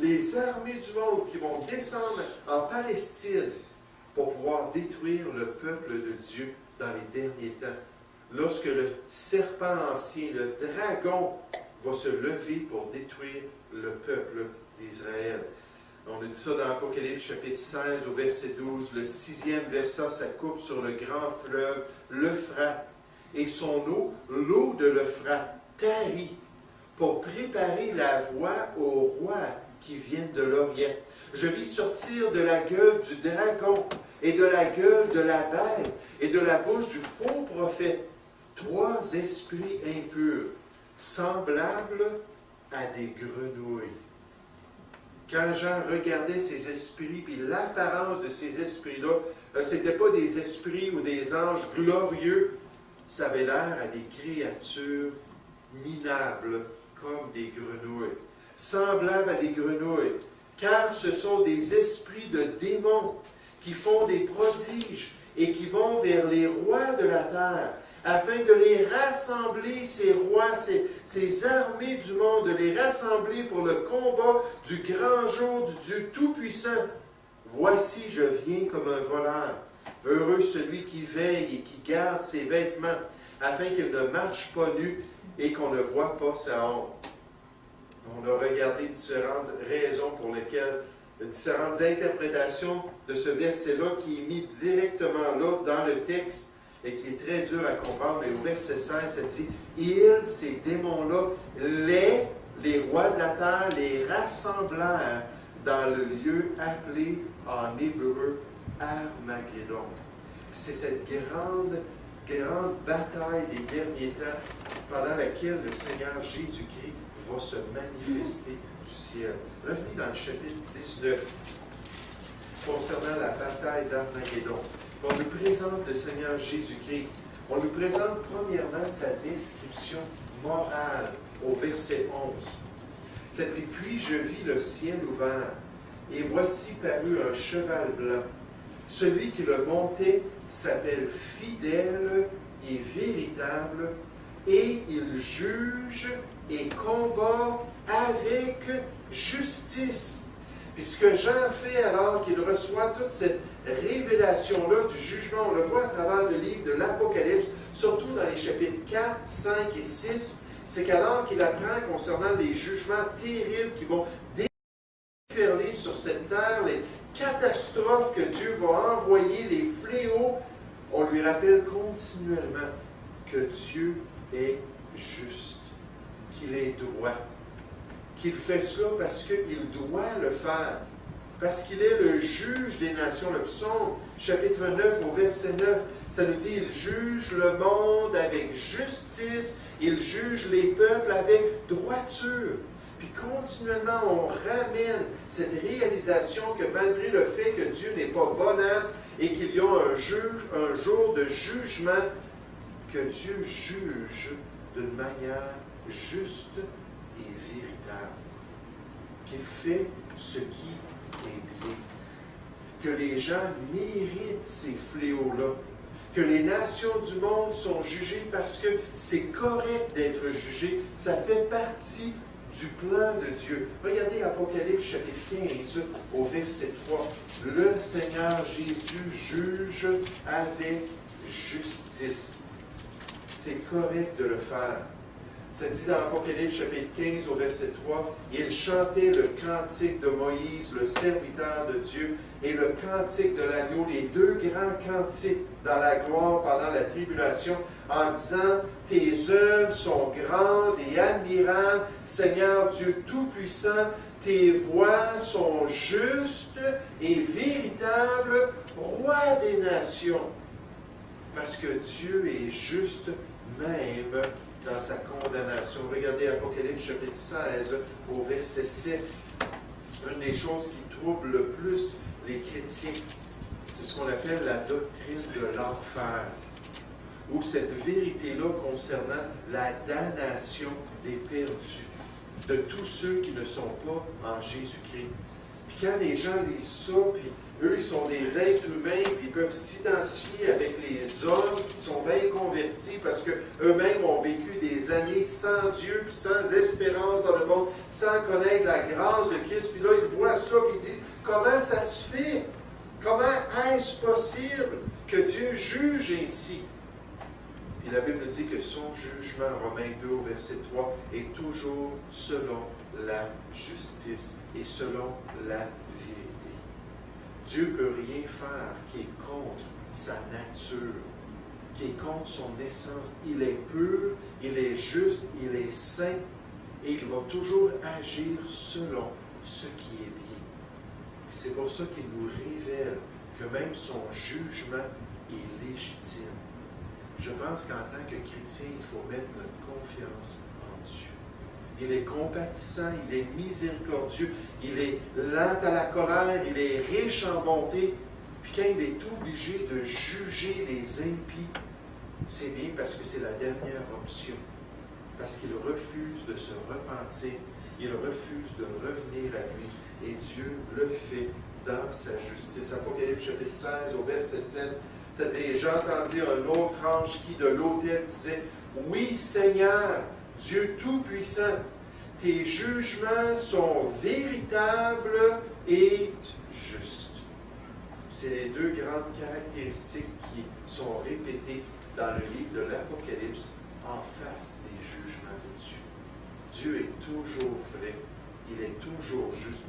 Les armées du monde qui vont descendre en Palestine pour pouvoir détruire le peuple de Dieu dans les derniers temps. Lorsque le serpent ancien, le dragon, va se lever pour détruire le peuple d'Israël. On a dit ça dans Apocalypse chapitre 16 au verset 12. Le 6e verset, ça coupe sur le grand fleuve, l'Euphrate. Et son eau, l'eau de l'Euphrate, tarit pour préparer la voie aux rois qui viennent de l'Orient. Je vis sortir de la gueule du dragon et de la gueule de la bête et de la bouche du faux prophète 3 esprits impurs, semblables à des grenouilles. Quand Jean regardait ces esprits, puis l'apparence de ces esprits-là, ce n'était pas des esprits ou des anges glorieux, ça avait l'air à des créatures minables comme des grenouilles. Semblables à des grenouilles, car ce sont des esprits de démons qui font des prodiges et qui vont vers les rois de la terre, afin de les rassembler, ces rois, ces armées du monde, de les rassembler pour le combat du grand jour du Dieu Tout-Puissant. Voici, je viens comme un voleur. Heureux celui qui veille et qui garde ses vêtements, afin qu'il ne marche pas nu et qu'on ne voit pas sa honte. On a regardé différentes raisons pour lesquelles, différentes interprétations de ce verset-là qui est mis directement là dans le texte et qui est très dur à comprendre. Mais au verset 16, ça dit « Ils, ces démons-là, les rois de la terre, les rassemblèrent dans le lieu appelé en hébreu Armageddon. » C'est cette grande bataille des derniers temps pendant laquelle le Seigneur Jésus-Christ va se manifester du ciel. Revenez dans le chapitre 19, concernant la bataille d'Armageddon. On nous présente le Seigneur Jésus-Christ. On nous présente premièrement sa description morale au verset 11. Ça dit, « Puis je vis le ciel ouvert, et voici parut un cheval blanc. Celui qui le montait s'appelle fidèle et véritable, et il juge et combat avec justice. » Puis ce que Jean fait alors qu'il reçoit toute cette révélation-là du jugement, on le voit à travers le livre de l'Apocalypse, surtout dans les chapitres 4, 5 et 6, c'est qu'alors qu'il apprend concernant les jugements terribles qui vont déferler sur cette terre, les catastrophes que Dieu va envoyer, les fléaux, on lui rappelle continuellement que Dieu est juste, qu'il est droit, qu'il fait cela parce qu'il doit le faire, parce qu'il est le juge des nations. Le psaume, chapitre 9, au verset 9, ça nous dit, il juge le monde avec justice, il juge les peuples avec droiture. Puis continuellement, on ramène cette réalisation que malgré le fait que Dieu n'est pas bonasse et qu'il y a un jour de jugement, que Dieu juge d'une manière juste et véritable, qu'il fait ce qui est bien, que les gens méritent ces fléaux-là, que les nations du monde sont jugées parce que c'est correct d'être jugé, ça fait partie du plan de Dieu. Regardez Apocalypse chapitre 15 au verset 3. Le Seigneur Jésus juge avec justice. C'est correct de le faire. Ça dit dans Apocalypse chapitre 15 au verset 3, « Il chantait le cantique de Moïse, le serviteur de Dieu, et le cantique de l'agneau, les deux grands cantiques dans la gloire pendant la tribulation, en disant, « Tes œuvres sont grandes et admirables, Seigneur Dieu Tout-Puissant, tes voies sont justes et véritables, Roi des nations. » Parce que Dieu est juste même dans sa condamnation. Regardez Apocalypse chapitre 16 au verset 7. Une des choses qui trouble le plus les chrétiens, c'est ce qu'on appelle la doctrine de l'enfer, ou cette vérité-là concernant la damnation des perdus, de tous ceux qui ne sont pas en Jésus-Christ. Puis quand les gens lisent ça, puis eux, ils sont des êtres humains, puis ils peuvent s'identifier avec les hommes qui sont bien convertis parce qu'eux-mêmes ont vécu des années sans Dieu, puis sans espérance dans le monde, sans connaître la grâce de Christ. Puis là, ils voient cela, puis ils disent, comment ça se fait? Comment est-ce possible que Dieu juge ainsi? Puis la Bible nous dit que son jugement, Romains 2 au verset 3, est toujours selon la justice et selon la vérité. Dieu ne peut rien faire qui est contre sa nature, qui est contre son essence. Il est pur, il est juste, il est saint, et il va toujours agir selon ce qui est bien. C'est pour ça qu'il nous révèle que même son jugement est légitime. Je pense qu'en tant que chrétien, il faut mettre notre confiance en Dieu. Il est compatissant, il est miséricordieux, il est lent à la colère, il est riche en bonté. Puis quand il est obligé de juger les impies, c'est bien parce que c'est la dernière option. Parce qu'il refuse de se repentir, il refuse de revenir à lui. Et Dieu le fait dans sa justice. Apocalypse chapitre 16 au verset 7, ça dit, j'entendis un autre ange qui de l'autel disait, oui Seigneur, Dieu Tout-Puissant, tes jugements sont véritables et justes. C'est les deux grandes caractéristiques qui sont répétées dans le livre de l'Apocalypse en face des jugements de Dieu. Dieu est toujours vrai, il est toujours juste,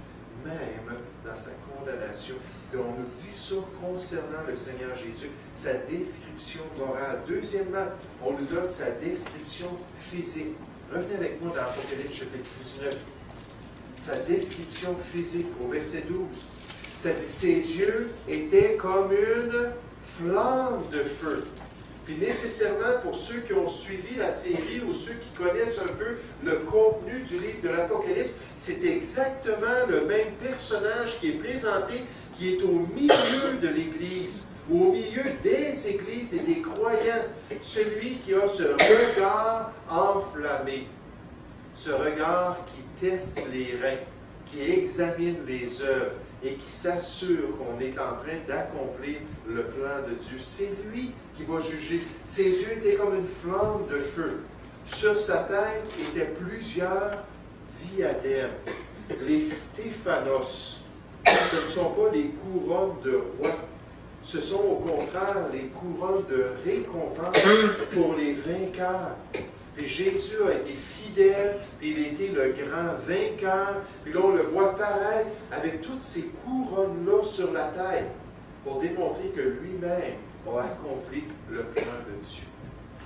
même dans sa condamnation. Et on nous dit ça concernant le Seigneur Jésus, sa description morale. Deuxièmement, on nous donne sa description physique. Revenez avec moi dans Apocalypse chapitre 19. Sa description physique au verset 12. Ça dit, ses yeux étaient comme une flamme de feu. Puis nécessairement, pour ceux qui ont suivi la série ou ceux qui connaissent un peu le contenu du livre de l'Apocalypse, c'est exactement le même personnage qui est présenté, qui est au milieu de l'Église, ou au milieu des églises et des croyants, celui qui a ce regard enflammé, ce regard qui teste les reins, qui examine les œuvres et qui s'assure qu'on est en train d'accomplir le plan de Dieu. C'est lui qui va juger. Ses yeux étaient comme une flamme de feu. Sur sa tête étaient plusieurs diadèmes. Les stéphanos, ce ne sont pas les couronnes de rois. Ce sont au contraire les couronnes de récompense pour les vainqueurs. Puis Jésus a été fidèle, puis il a été le grand vainqueur. Puis là, on le voit paraître avec toutes ces couronnes-là sur la tête pour démontrer que lui-même a accompli le plan de Dieu.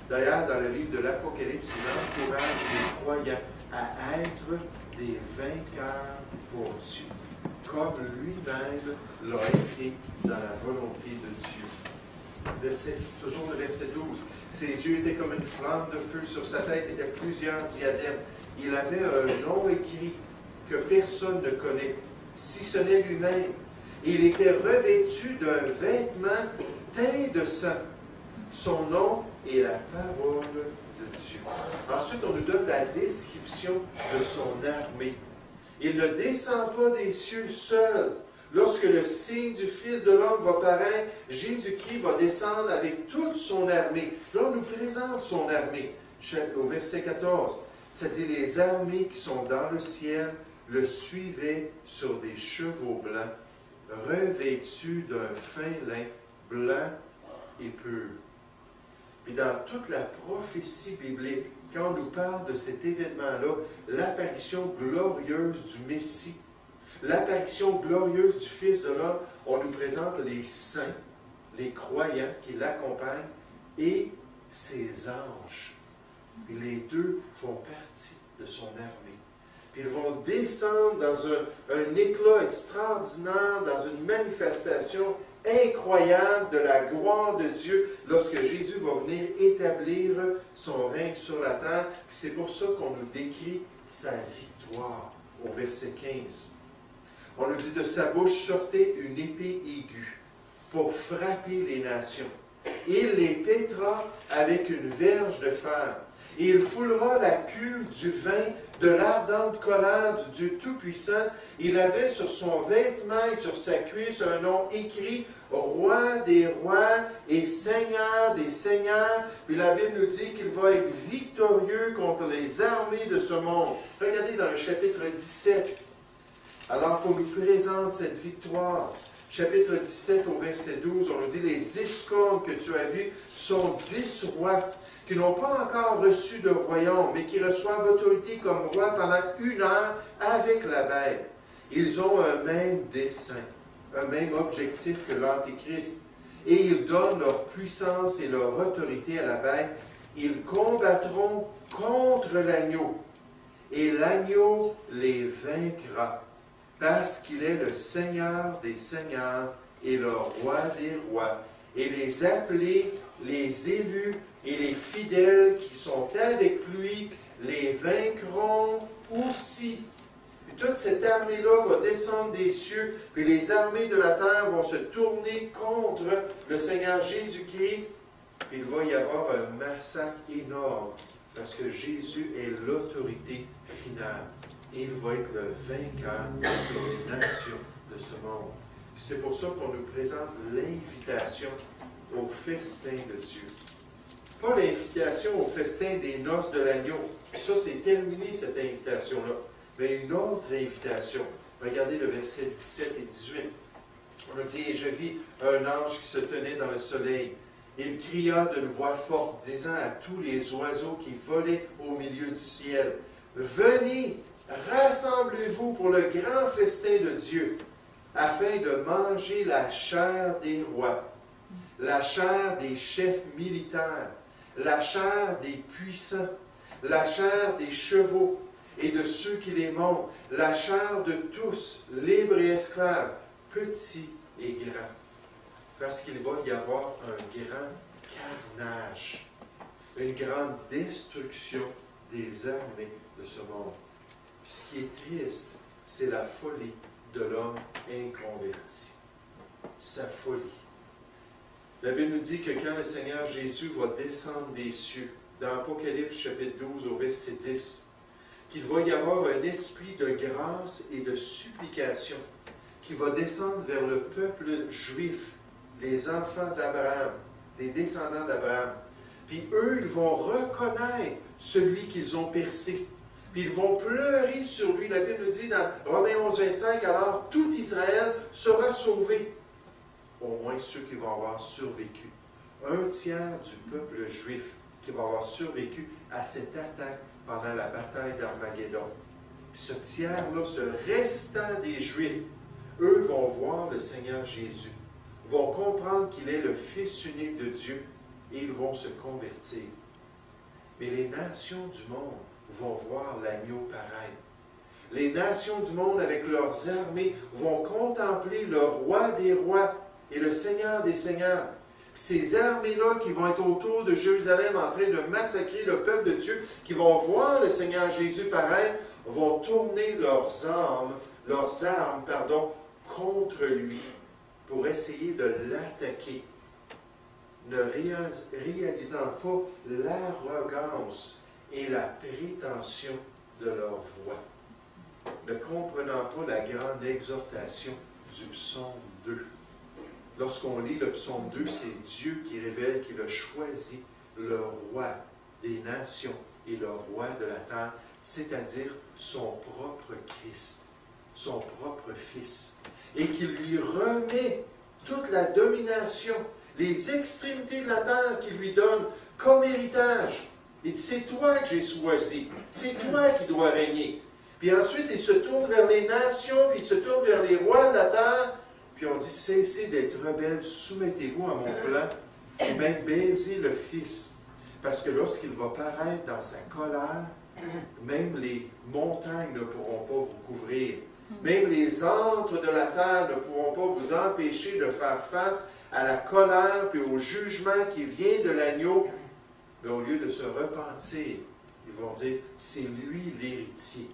D'ailleurs, dans le livre de l'Apocalypse, il encourage les croyants à être des vainqueurs pour Dieu, comme lui-même l'a été dans la volonté de Dieu. Toujours le verset 12. Ses yeux étaient comme une flamme de feu, sur sa tête étaient plusieurs diadèmes. Il avait un nom écrit que personne ne connaît, si ce n'est lui-même. Il était revêtu d'un vêtement teint de sang. Son nom est la parole de Dieu. Ensuite, on nous donne la description de son armée. Il ne descend pas des cieux seul. Lorsque le signe du Fils de l'homme va paraître, Jésus-Christ va descendre avec toute son armée. Là, on nous présente son armée. Au verset 14, ça dit, les armées qui sont dans le ciel le suivaient sur des chevaux blancs, revêtus d'un fin lin blanc et pur. Et dans toute la prophétie biblique, quand on nous parle de cet événement-là, l'apparition glorieuse du Messie, l'apparition glorieuse du Fils de l'homme, on nous présente les saints, les croyants qui l'accompagnent et ses anges. Et les deux font partie de son armée. Puis ils vont descendre dans un éclat extraordinaire, dans une manifestation incroyable de la gloire de Dieu lorsque Jésus va venir établir son règne sur la terre. Puis c'est pour ça qu'on nous décrit sa victoire au verset 15. On nous dit de sa bouche sortait une épée aiguë pour frapper les nations. Il les pètera avec une verge de fer. Et il foulera la cuve du vin de l'ardente colère du Dieu Tout-Puissant. Il avait sur son vêtement et sur sa cuisse un nom écrit « Roi des rois et Seigneur des seigneurs ». Puis la Bible nous dit qu'il va être victorieux contre les armées de ce monde. Regardez dans le chapitre 17, alors qu'on nous présente cette victoire. Chapitre 17 au verset 12, on nous dit « Les 10 cornes que tu as vues sont 10 rois » qui n'ont pas encore reçu de royaume, mais qui reçoivent autorité comme roi pendant 1 heure avec la bête. Ils ont un même dessein, un même objectif que l'Antéchrist, et ils donnent leur puissance et leur autorité à la bête. Ils combattront contre l'agneau, et l'agneau les vaincra, parce qu'il est le Seigneur des seigneurs et le roi des rois, et les appelés, les élus, et les fidèles qui sont avec lui les vaincront aussi. Puis toute cette armée-là va descendre des cieux, puis les armées de la terre vont se tourner contre le Seigneur Jésus-Christ. Puis il va y avoir un massacre énorme, parce que Jésus est l'autorité finale. Et il va être le vainqueur sur les nations de ce monde. Puis c'est pour ça qu'on nous présente l'invitation au festin de Dieu. Pas l'invitation au festin des noces de l'agneau. Ça, c'est terminé, cette invitation-là. Mais une autre invitation. Regardez le verset 17 et 18. On a dit, « Et je vis un ange qui se tenait dans le soleil. Il cria d'une voix forte, disant à tous les oiseaux qui volaient au milieu du ciel, « Venez, rassemblez-vous pour le grand festin de Dieu, afin de manger la chair des rois, la chair des chefs militaires, la chair des puissants, la chair des chevaux et de ceux qui les montent, la chair de tous, libres et esclaves, petits et grands. » Parce qu'il va y avoir un grand carnage, une grande destruction des armées de ce monde. Puis ce qui est triste, c'est la folie de l'homme inconverti. Sa folie. La Bible nous dit que quand le Seigneur Jésus va descendre des cieux, dans Apocalypse chapitre 12 au verset 10, qu'il va y avoir un esprit de grâce et de supplication qui va descendre vers le peuple juif, les enfants d'Abraham, les descendants d'Abraham. Puis eux, ils vont reconnaître celui qu'ils ont percé. Puis ils vont pleurer sur lui. La Bible nous dit dans Romains 11, 25, alors tout Israël sera sauvé. Au moins ceux qui vont avoir survécu. Un tiers du peuple juif qui va avoir survécu à cette attaque pendant la bataille d'Armageddon. Puis ce tiers-là, ce restant des Juifs, eux vont voir le Seigneur Jésus, vont comprendre qu'il est le Fils unique de Dieu et ils vont se convertir. Mais les nations du monde vont voir l'agneau paraître. Les nations du monde, avec leurs armées, vont contempler le roi des rois et le Seigneur des seigneurs. Puis ces armées-là qui vont être autour de Jérusalem en train de massacrer le peuple de Dieu, qui vont voir le Seigneur Jésus paraître, vont tourner leurs armes, contre lui pour essayer de l'attaquer. ne réalisant pas l'arrogance et la prétention de leur voix, ne comprenant pas la grande exhortation du psaume 2. Lorsqu'on lit le psaume 2, c'est Dieu qui révèle qu'il a choisi le roi des nations et le roi de la terre, c'est-à-dire son propre Christ, son propre Fils, et qu'il lui remet toute la domination, les extrémités de la terre qu'il lui donne comme héritage. Il dit, c'est toi que j'ai choisi, c'est toi qui dois régner. Puis ensuite, il se tourne vers les nations, puis il se tourne vers les rois de la terre, puis on dit, cessez d'être rebelles, soumettez-vous à mon plan, et même baisez le Fils. Parce que lorsqu'il va paraître dans sa colère, même les montagnes ne pourront pas vous couvrir. Même les antres de la terre ne pourront pas vous empêcher de faire face à la colère et au jugement qui vient de l'agneau. Mais au lieu de se repentir, ils vont dire, c'est lui l'héritier.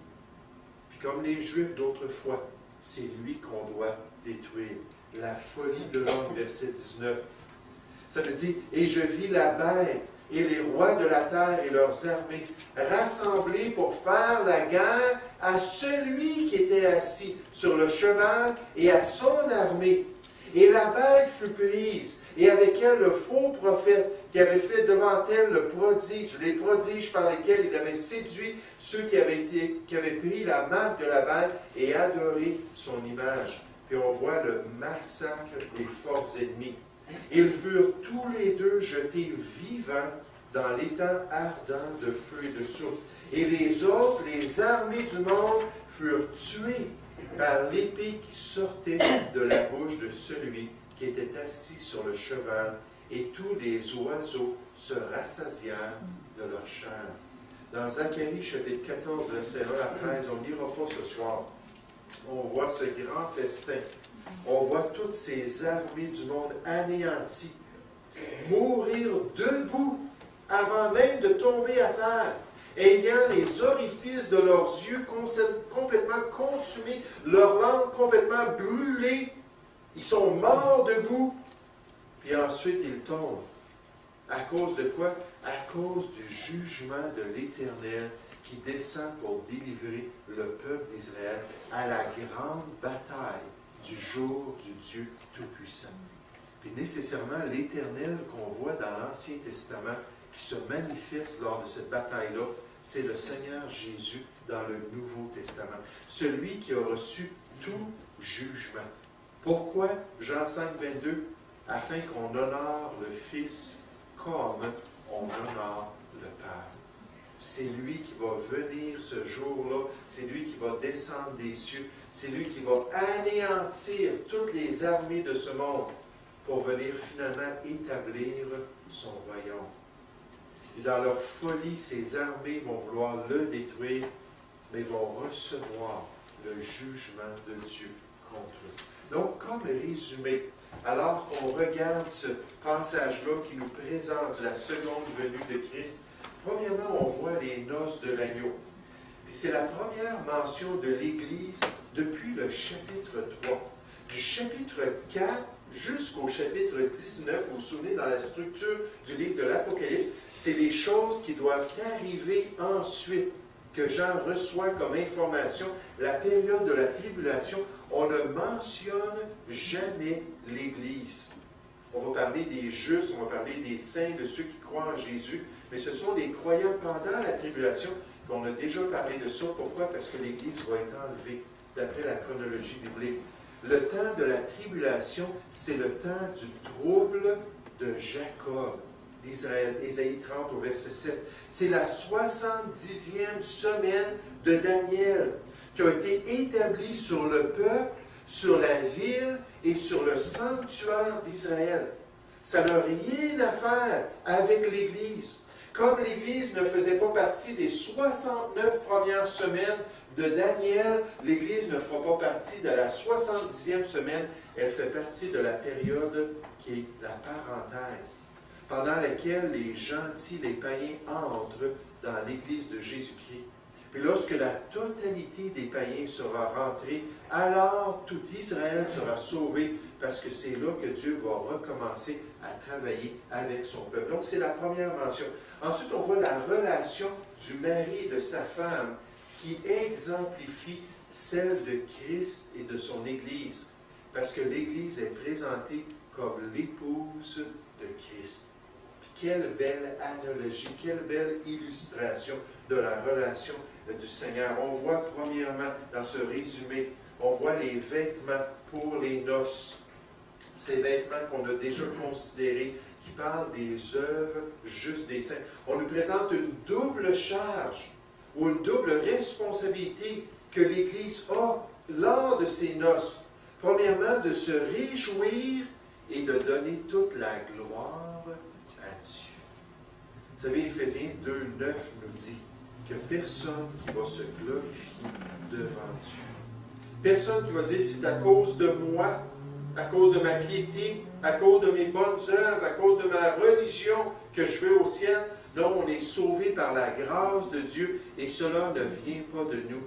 Puis comme les Juifs d'autrefois, c'est lui qu'on doit détruire. La folie de l'homme, verset 19. Ça veut dire, et je vis la bête et les rois de la terre et leurs armées rassemblés pour faire la guerre à celui qui était assis sur le cheval et à son armée. Et la bête fut prise, et avec elle le faux prophète qui avait fait devant elle le prodige, les prodiges par lesquels il avait séduit ceux qui avaient pris la marque de la bête et adoré son image. Puis on voit le massacre des forces ennemies. Ils furent tous les deux jetés vivants dans l'étang ardent de feu et de soufre. Et les autres, les armées du monde, furent tuées par l'épée qui sortait de la bouche de celui qui était assis sur le cheval, et tous les oiseaux se rassasièrent de leur chair. Dans Zacharie, chapitre 14, verset 1 à 13, on n'ira pas ce soir. On voit ce grand festin. On voit toutes ces armées du monde anéanties, mourir debout avant même de tomber à terre, ayant les orifices de leurs yeux complètement consumés, leur langue complètement brûlée. Ils sont morts debout, puis ensuite ils tombent. À cause de quoi? À cause du jugement de l'Éternel qui descend pour délivrer le peuple d'Israël à la grande bataille du jour du Dieu Tout-Puissant. Puis nécessairement, l'Éternel qu'on voit dans l'Ancien Testament, qui se manifeste lors de cette bataille-là, c'est le Seigneur Jésus dans le Nouveau Testament. Celui qui a reçu tout jugement. Pourquoi? Jean 5, 22, afin qu'on honore le Fils comme on honore le Père. C'est lui qui va venir ce jour-là, c'est lui qui va descendre des cieux, c'est lui qui va anéantir toutes les armées de ce monde pour venir finalement établir son royaume. Et dans leur folie, ces armées vont vouloir le détruire, mais vont recevoir le jugement de Dieu contre eux. Donc, comme résumé, alors qu'on regarde ce passage-là qui nous présente la seconde venue de Christ, premièrement, on voit les noces de l'agneau. Puis c'est la première mention de l'Église depuis le chapitre 3. Du chapitre 4 jusqu'au chapitre 19, vous vous souvenez, dans la structure du livre de l'Apocalypse, c'est les choses qui doivent arriver ensuite, que Jean reçoit comme information. La période de la tribulation, on ne mentionne jamais l'Église. On va parler des justes, on va parler des saints, de ceux qui croient en Jésus, mais ce sont des croyants pendant la tribulation, qu'on a déjà parlé de ça. Pourquoi? Parce que l'Église va être enlevée, d'après la chronologie biblique. Le temps de la tribulation, c'est le temps du trouble de Jacob, d'Israël. Ésaïe 30 au verset 7. C'est la 70e semaine de Daniel qui a été établie sur le peuple, sur la ville et sur le sanctuaire d'Israël. Ça n'a rien à faire avec l'Église. Comme l'Église ne faisait pas partie des 69 premières semaines de Daniel, l'Église ne fera pas partie de la 70e semaine. Elle fait partie de la période qui est la parenthèse, pendant laquelle les gentils, les païens entrent dans l'Église de Jésus-Christ. Puis lorsque la totalité des païens sera rentrée, alors tout Israël sera sauvé, parce que c'est là que Dieu va recommencer à travailler avec son peuple. Donc c'est la première mention. Ensuite, on voit la relation du mari et de sa femme qui exemplifie celle de Christ et de son Église, parce que l'Église est présentée comme l'épouse de Christ. Puis quelle belle analogie, quelle belle illustration de la relation du Seigneur. On voit premièrement dans ce résumé, on voit les vêtements pour les noces. Ces vêtements qu'on a déjà considérés, qui parlent des œuvres justes des saints. On nous présente une double charge ou une double responsabilité que l'Église a lors de ses noces. Premièrement, de se réjouir et de donner toute la gloire à Dieu. Vous savez, Éphésiens 2,9 nous dit que personne qui va se glorifier devant Dieu. Personne qui va dire c'est à cause de moi, à cause de ma piété, à cause de mes bonnes œuvres, à cause de ma religion que je vais au ciel. Non, on est sauvé par la grâce de Dieu et cela ne vient pas de nous.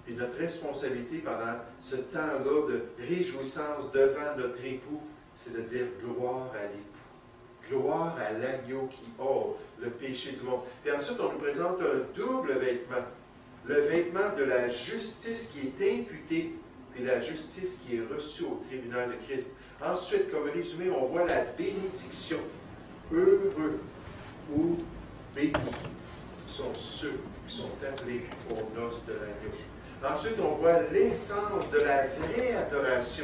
Et notre responsabilité pendant ce temps-là de réjouissance devant notre époux, c'est de dire gloire à l'époux, gloire à l'agneau qui ôte le péché du monde. Et ensuite, on nous présente un double vêtement, le vêtement de la justice qui est imputée et la justice qui est reçue au tribunal de Christ. Ensuite, comme résumé, on voit la bénédiction. Heureux ou bénis sont ceux qui sont appelés aux noces de l'agneau. Ensuite, on voit l'essence de la vraie adoration.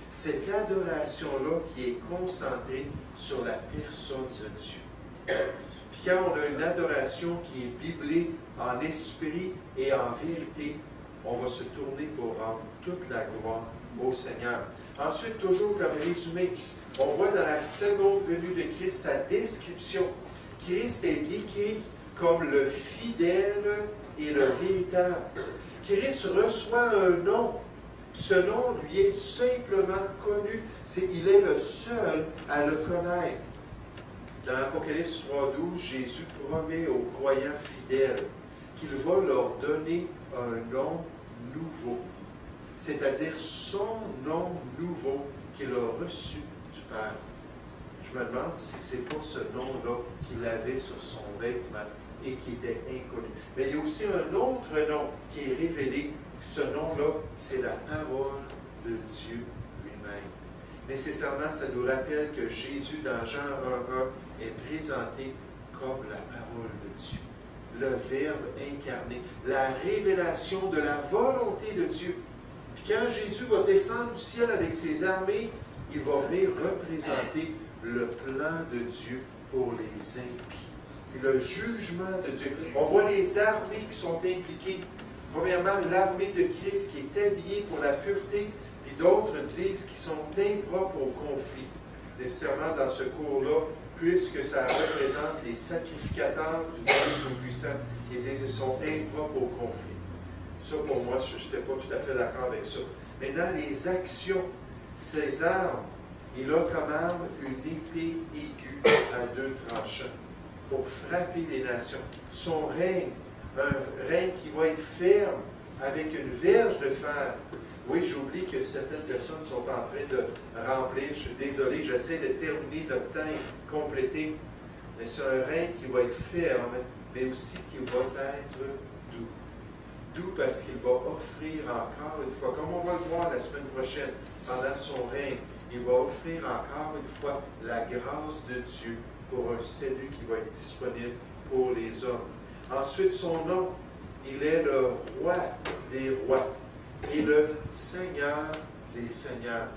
Cette adoration-là qui est concentrée sur la personne de Dieu. Puis quand on a une adoration qui est biblée en esprit et en vérité, on va se tourner pour rendre toute la gloire au Seigneur. Ensuite, toujours comme résumé, on voit dans la seconde venue de Christ sa description. Christ est décrit comme le fidèle et le véritable. Christ reçoit un nom. Ce nom lui est simplement connu. Il est le seul à le connaître. Dans Apocalypse 3,12, Jésus promet aux croyants fidèles qu'il va leur donner un nom nouveau, c'est-à-dire son nom nouveau qu'il a reçu du Père. Je me demande si ce n'est pas ce nom-là qu'il avait sur son vêtement et qui était inconnu. Mais il y a aussi un autre nom qui est révélé. Ce nom-là, c'est la parole de Dieu lui-même. Nécessairement, ça nous rappelle que Jésus, dans Jean 1,1, est présenté comme la parole de Dieu. Le Verbe incarné, la révélation de la volonté de Dieu. Puis quand Jésus va descendre du ciel avec ses armées, il va venir représenter le plan de Dieu pour les impies. Et le jugement de Dieu. On voit les armées qui sont impliquées. Premièrement, l'armée de Christ qui est habillée pour la pureté, puis d'autres disent qu'ils sont impropres au conflit. Nécessairement dans ce cours-là, puisque ça représente les sacrificateurs du Dieu Tout-Puissant, qui disent qu'ils sont impropres au conflit. Ça, pour moi, je n'étais pas tout à fait d'accord avec ça. Maintenant, les actions, ces armes, il a comme arme une épée aiguë à deux tranchants pour frapper les nations. Son règne, un règne qui va être ferme, avec une verge de fer. Oui, j'oublie que certaines personnes sont en train de remplir. Je suis désolé, j'essaie de terminer notre temps et compléter. Mais c'est un règne qui va être ferme, mais aussi qui va être doux. Doux parce qu'il va offrir encore une fois, comme on va le voir la semaine prochaine, pendant son règne, il va offrir encore une fois la grâce de Dieu pour un salut qui va être disponible pour les hommes. Ensuite, son nom, il est le roi des rois et le Seigneur des seigneurs.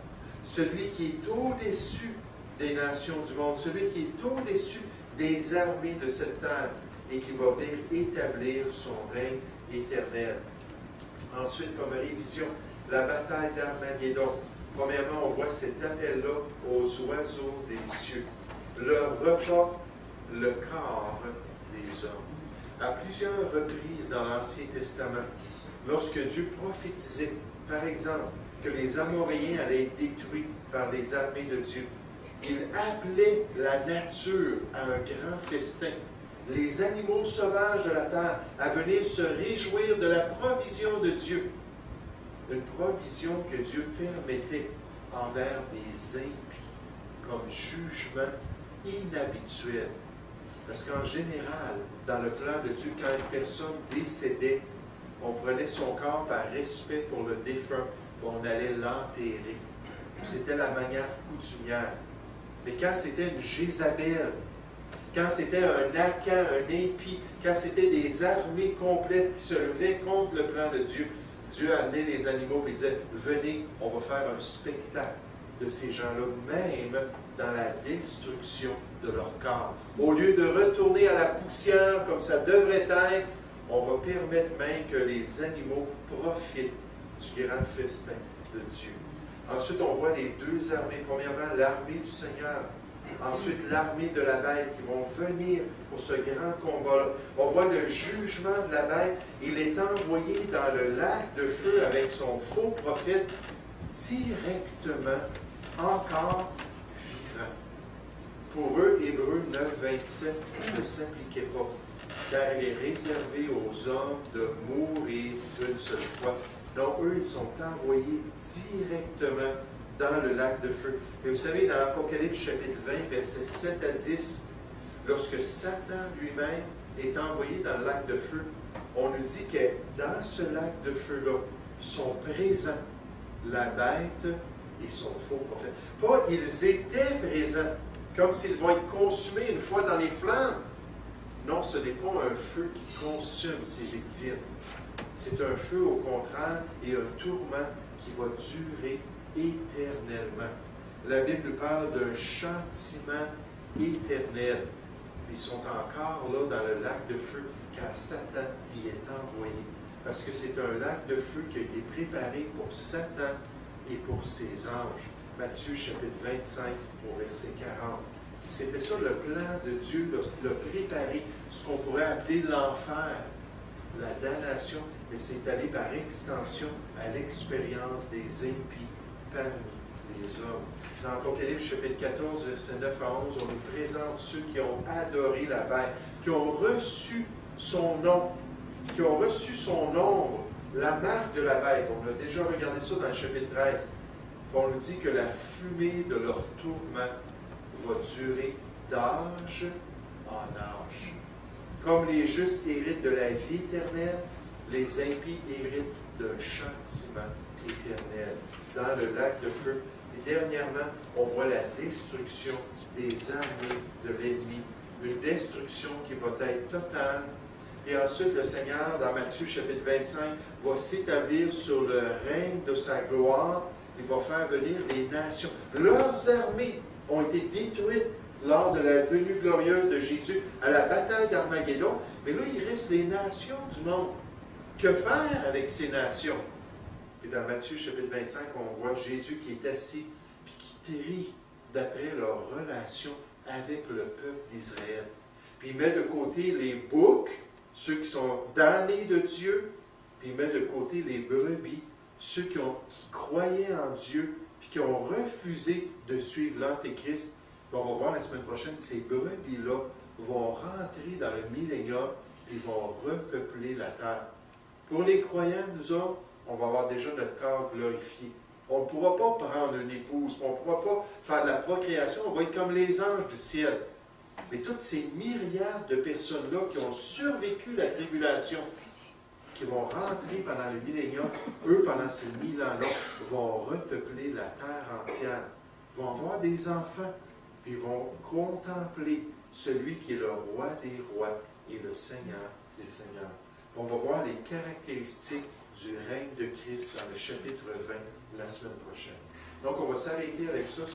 Celui qui est au-dessus des nations du monde, celui qui est au-dessus des armées de cette terre et qui va venir établir son règne éternel. Ensuite, comme révision, la bataille d'Armageddon. Premièrement, on voit cet appel-là aux oiseaux des cieux. Le repas, le corps des hommes. À plusieurs reprises dans l'Ancien Testament, lorsque Dieu prophétisait, par exemple, que les Amoréens allaient être détruits par les armées de Dieu, il appelait la nature à un grand festin. les animaux sauvages de la terre à venir se réjouir de la provision de Dieu. Une provision que Dieu permettait envers des impies comme jugement inhabituel. Parce qu'en général, dans le plan de Dieu, quand une personne décédait, on prenait son corps par respect pour le défunt, puis on allait l'enterrer. C'était la manière coutumière. Mais quand c'était une Jézabel, quand c'était un Akan, un impie, quand c'était des armées complètes qui se levaient contre le plan de Dieu, Dieu amenait les animaux et disait, venez, on va faire un spectacle de ces gens-là, même dans la destruction de leur corps. Au lieu de retourner à la poussière comme ça devrait être, on va permettre même que les animaux profitent du grand festin de Dieu. Ensuite, on voit les deux armées. Premièrement, l'armée du Seigneur. Ensuite, l'armée de la bête qui vont venir pour ce grand combat-là. On voit le jugement de la bête. Il est envoyé dans le lac de feu avec son faux prophète directement, encore vivant. Pour eux, Hébreux 9, 27 ne s'appliquait pas, car il est réservé aux hommes de mourir d'une seule fois. Donc, eux, ils sont envoyés directement dans le lac de feu. Et vous savez, dans Apocalypse chapitre 20, versets 7 à 10, lorsque Satan lui-même est envoyé dans le lac de feu, on nous dit que dans ce lac de feu-là sont présents la bête et son faux prophète. Pas ils étaient présents, comme s'ils vont être consumés une fois dans les flammes. Non, ce n'est pas un feu qui consume ses victimes. C'est un feu, au contraire, et un tourment qui va durer éternellement. La Bible nous parle d'un châtiment éternel. Ils sont encore là dans le lac de feu, car Satan y est envoyé. Parce que c'est un lac de feu qui a été préparé pour Satan et pour ses anges. Matthieu chapitre 25, au verset 40. C'était ça le plan de Dieu, de préparer ce qu'on pourrait appeler l'enfer, la damnation, mais c'est allé par extension à l'expérience des impies parmi les hommes. Dans Apocalypse chapitre 14, verset 9 à 11, on nous présente ceux qui ont adoré la bête, qui ont reçu son nom, qui ont reçu son ombre, la marque de la bête. On a déjà regardé ça dans le chapitre 13. On nous dit que la fumée de leur tourment va durer d'âge en âge. Comme les justes héritent de la vie éternelle, les impies héritent d'un châtiment éternel dans le lac de feu. Et dernièrement, on voit la destruction des armées de l'ennemi. Une destruction qui va être totale. Et ensuite, le Seigneur, dans Matthieu chapitre 25, va s'établir sur le règne de sa gloire. Il va faire venir les nations. Leurs armées ont été détruites lors de la venue glorieuse de Jésus à la bataille d'Armageddon. Mais là, il reste les nations du monde. Que faire avec ces nations? Et dans Matthieu chapitre 25, on voit Jésus qui est assis et qui trie d'après leur relation avec le peuple d'Israël. Puis il met de côté les boucs, ceux qui sont damnés de Dieu, puis il met de côté les brebis, ceux qui croyaient en Dieu, puis qui ont refusé de suivre l'Antéchrist. On va voir la semaine prochaine, ces brebis-là vont rentrer dans le millénium et vont repeupler la terre. Pour les croyants, nous autres, on va avoir déjà notre corps glorifié. On ne pourra pas prendre une épouse, on ne pourra pas faire de la procréation, on va être comme les anges du ciel. Mais toutes ces myriades de personnes-là qui ont survécu la tribulation, qui vont rentrer pendant le millénium, eux, pendant ces 1000 ans-là, vont repeupler la terre entière, vont avoir des enfants, puis vont contempler celui qui est le roi des rois et le Seigneur des seigneurs. On va voir les caractéristiques du règne de Christ dans le chapitre 20 la semaine prochaine. Donc, on va s'arrêter avec ça.